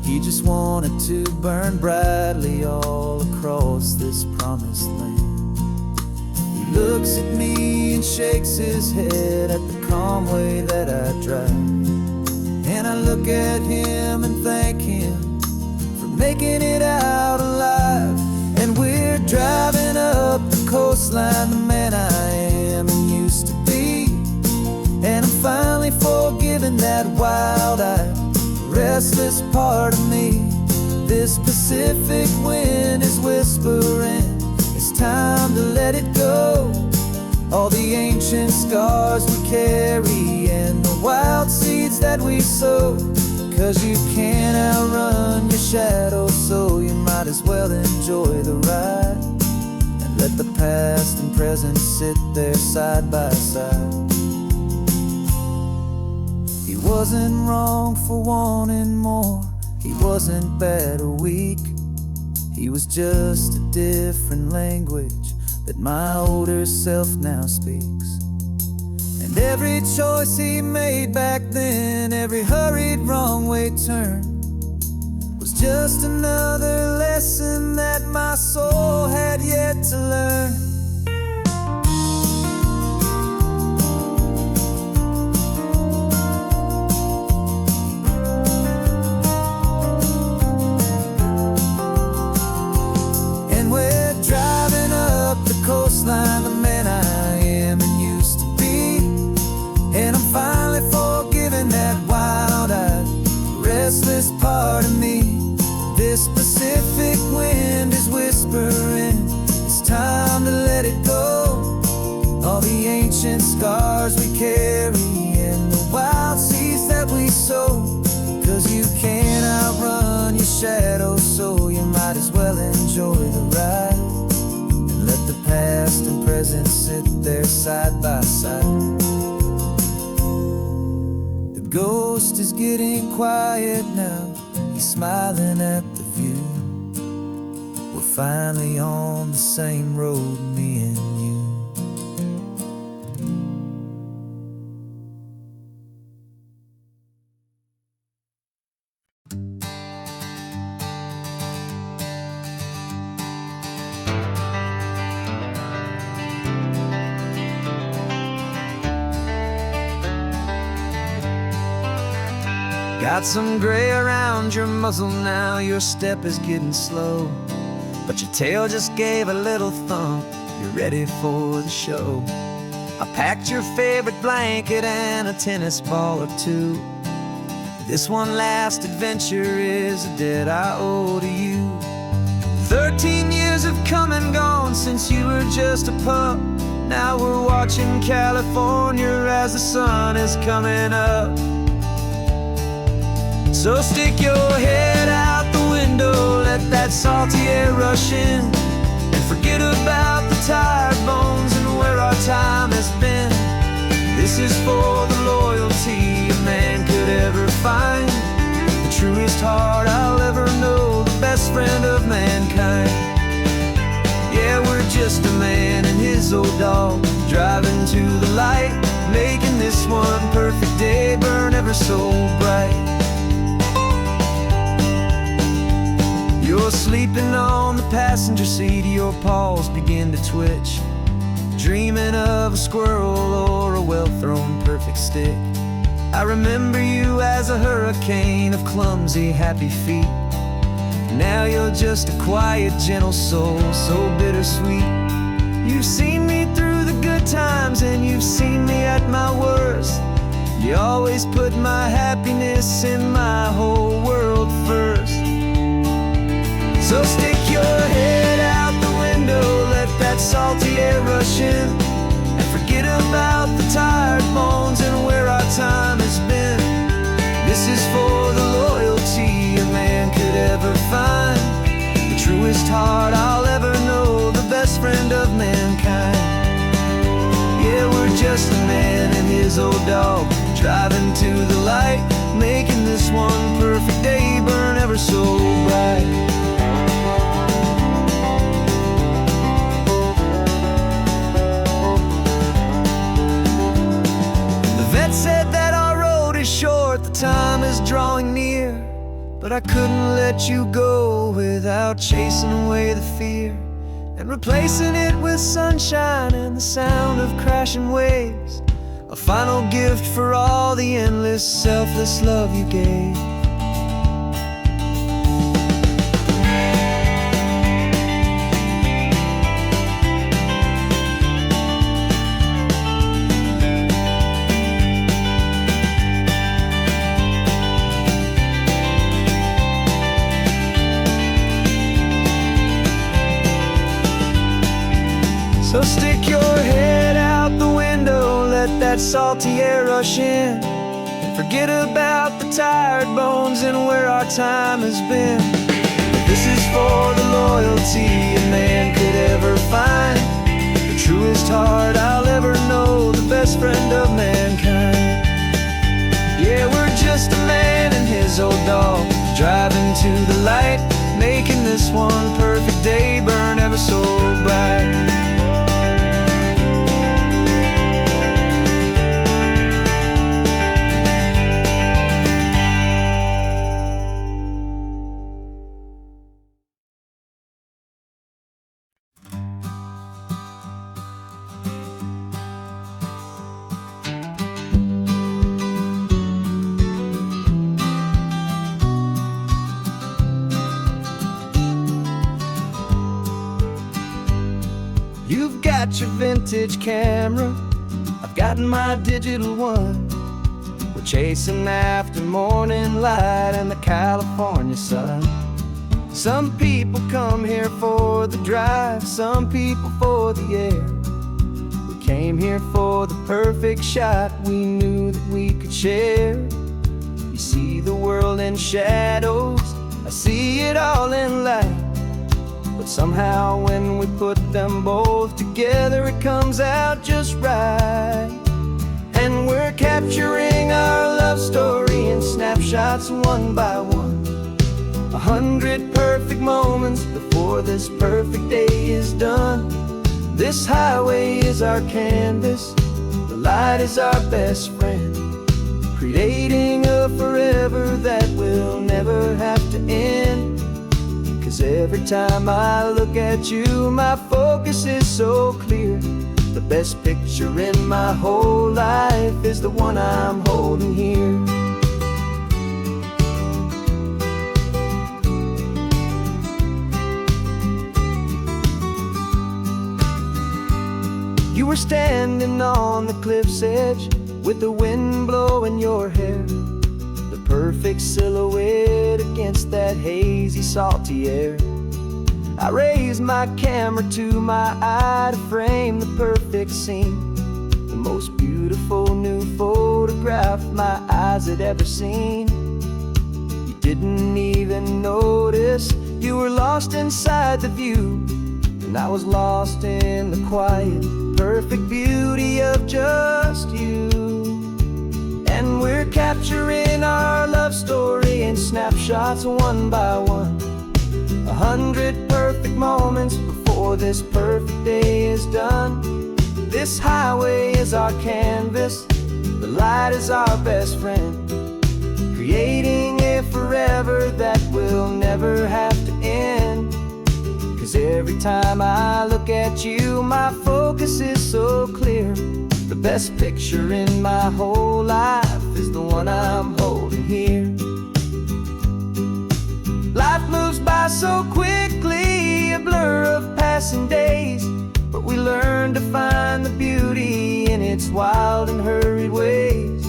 He just wanted to burn brightly all across this promised land. He looks at me and shakes his head at the calm way that I drive, and I look at him and thank him for making it out alive. And we're driving up the coastline, the man I am and used to be. And I'm finally forgiving that wild-eyed, restless part of me. This Pacific wind is whispering, it's time to let it go. All the ancient scars we carry and the wild seeds that we sow. 'Cause you can't outrun your shadow, so you might as well enjoy the ride and let the past and present sit there side by side. He wasn't wrong for wanting more, he wasn't bad or weak. He was just a different language that my older self now speaks. And every choice he made back then, every hurried wrong way turn, was just another lesson that my soul had yet to learn. Coastline, the man I am and used to be. And I'm finally forgiving that wild-eyed, ancient scars we carry and the wild seeds that we sow. 'Cause you can't outrun your shadow, so you might as well enjoy the ride and let the past and present sit there side by side. The ghost is getting quiet now, he's smiling at the view. We're finally on the same road, me and you. Got some gray around your muzzle now, your step is getting slow, but your tail just gave a little thump, you're ready for the show. I packed your favorite blanket and a tennis ball or two. This one last adventure is a debt I owe to you. 13 years have come and gone since you were just a pup. Now we're watching California as the sun is coming up. So stick your head out the window, let that salty air rush in, and forget about the tired bones and where our time has been. This is for the loyalty a man could ever find, the truest heart I'll ever know, the best friend of mankind. Yeah, we're just a man and his old dog, driving to the light, making this one perfect day burn ever so bright. You're sleeping on the passenger seat, your paws begin to twitch, dreaming of a squirrel or a well-thrown perfect stick. I remember you as a hurricane of clumsy, happy feet. Now you're just a quiet, gentle soul, so bittersweet. You've seen me through the good times and you've seen me at my worst. You always put my happiness in my whole world first. So stick your head out the window, let that salty air rush in, and forget about the tired bones and where our time has been. This is for the loyalty a man could ever find, the truest heart I'll ever know, the best friend of mankind. Yeah, we're just a man and his old dog, driving to the light, making this one perfect day burn ever so bright. Said that our road is short, the time is drawing near, but I couldn't let you go without chasing away the fear and replacing it with sunshine and the sound of crashing waves, a final gift for all the endless, selfless love you gave. So stick your head out the window, let that salty air rush in, and forget about the tired bones and where our time has been. This is for the loyalty a man could ever find, the truest heart I'll ever know, the best friend of mankind. Yeah, we're just a man and his old dog, driving to the light, making this one perfect day burn ever so bright. You've got your vintage camera, I've got my digital one. We're chasing after morning light and the California sun. Some people come here for the drive, some people for the air. We came came here for the perfect shot we knew that we could share. You see the world in shadows, I see it all in light. But somehow when we put them both together, it comes out just right. And we're capturing our love story in snapshots one by one. 100 perfect moments before this perfect day is done. This highway is our canvas, the light is our best friend, creating a forever that will never have to end. 'Cause every time I look at you, my focus is so clear. The best picture in my whole life is the one I'm holding here. You were standing on the cliff's edge with the wind blowing your hair, the perfect silhouette against that hazy, salty air. I raised my camera to my eye to frame the perfect scene, the most beautiful new photograph my eyes had ever seen. You didn't even notice you were lost inside the view, and I was lost in the quiet, perfect beauty of just you. And we're capturing our love story in snapshots one by one. 100 perfect moments before this perfect day is done. This highway is our canvas, the light is our best friend, creating a forever that will never have to end. 'Cause every time I look at you, my focus is so clear. The best picture in my whole life is the one I'm holding here. Life moves by so quickly, a blur of passing days, but we learn to find the beauty in its wild and hurried ways.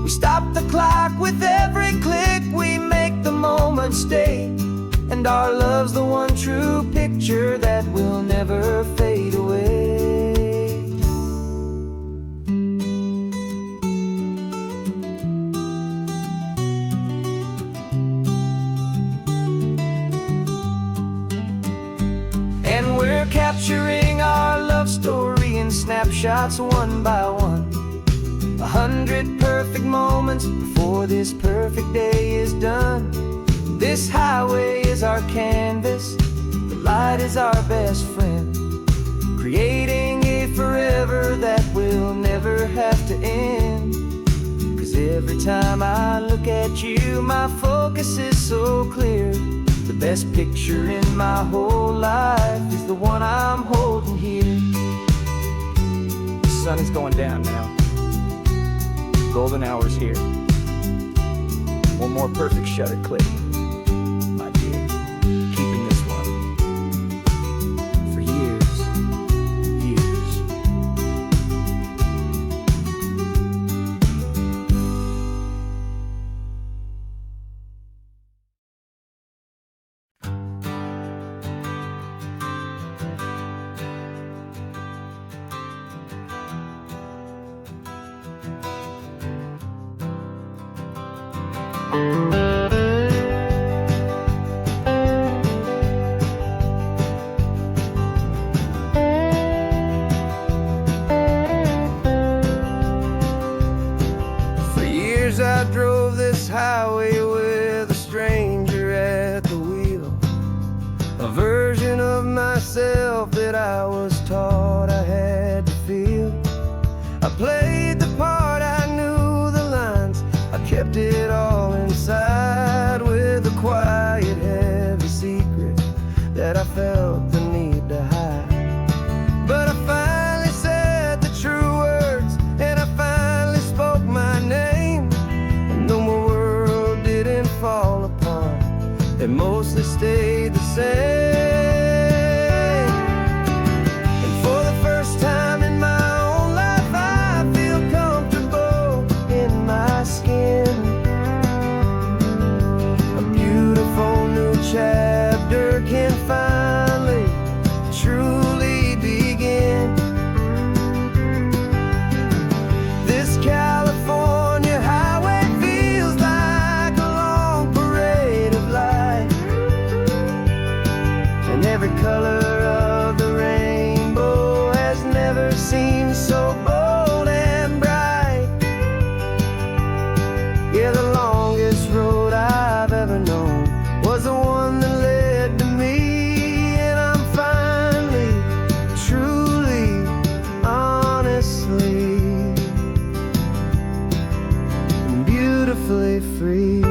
We stop the clock with every click, we make the moment stay, and our love's the one true picture that will never fade away. And we're capturing our love story in snapshots one by one. 100 perfect moments before this perfect day is done. This highway is our canvas, the light is our best friend, creating a forever that will never have to end. 'Cause every time I look at you, my focus is so clear. The best picture in my whole life is the one I'm holding here. The sun is going down now. Golden hour's here. One more perfect shutter click, my dear. Keeping this one for years, years. I drove this highway with a stranger at the wheel, a version of myself that I was taught I had to feel. I played the part, I knew the lines, I kept it all inside with a quiet, heavy secret that I felt the need to hide. But I finally said the true words, and I finally spoke my name. Fall apart, they mostly stayed the same. And for the first time in my own life, I feel beautifully free.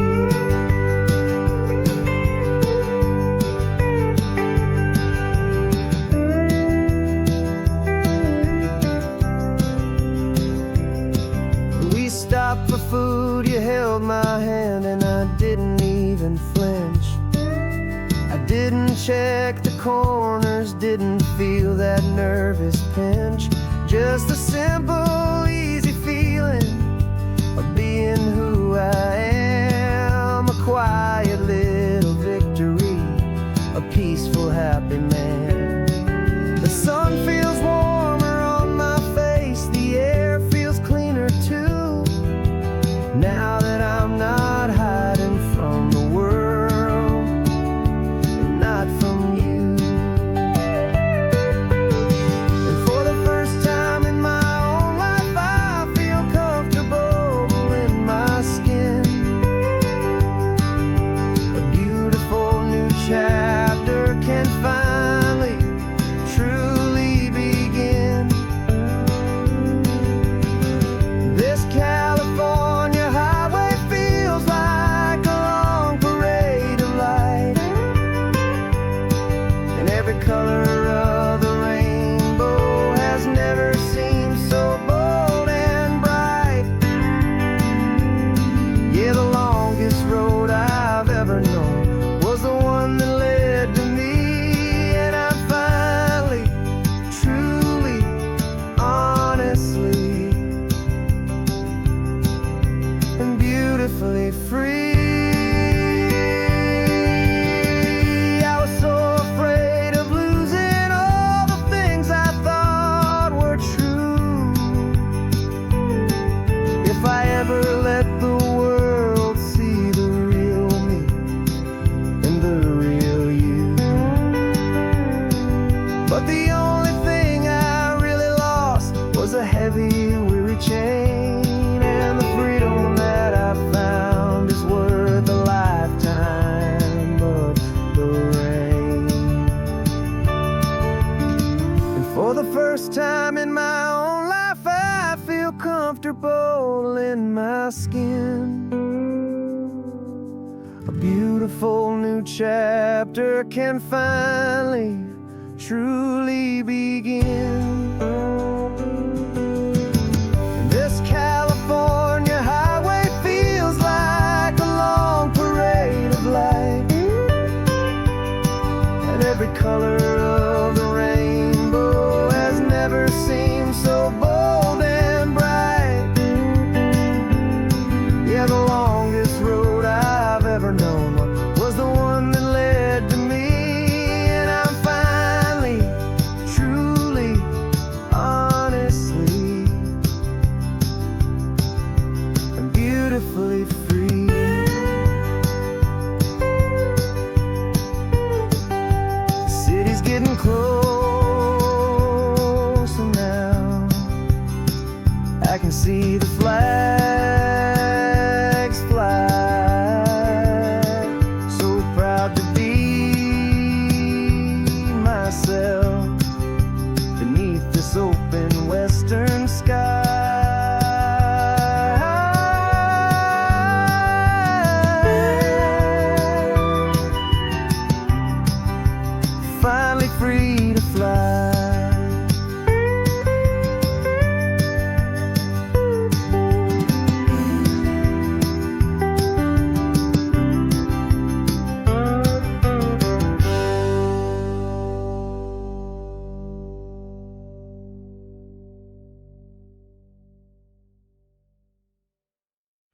We stopped for food, you held my hand, and I didn't even flinch. I didn't check the corners, didn't feel that nervous pinch. Just a simple, easy feeling of being who I am. A quiet little victory, a peaceful, happy man. The sun feels warmer on my face, the air feels cleaner too. Now that I'm not hiding from the world, and not from you. And for the first time in my own life, I feel comfortable in my skin. A beautiful new chapter can finally, truly begin. This California highway feels like a long parade of light, and every color of the rainbow has never seemed so bold and bright. Yeah, the longest road I've ever known was the one that led to me, and I'm finally, truly, honestly, and beautifully free. I was so afraid of losing all the things I thought were true. If I ever let the world see the real me and the real you. But the only thing I really lost was a heavy, weary chain, and the freedom that I found is worth a lifetime of the rain. And for the first time in my own life, I feel comfortable in my skin. A beautiful new chapter can finally, truly begin. This California highway feels like a long parade of light, and every color of the rainbow has never seemed so bold and bright. Yeah, the longest road I've ever known was the one that led to me, and I'm finally, truly, honestly, and beautifully free. The city's getting closer now. I can see the flag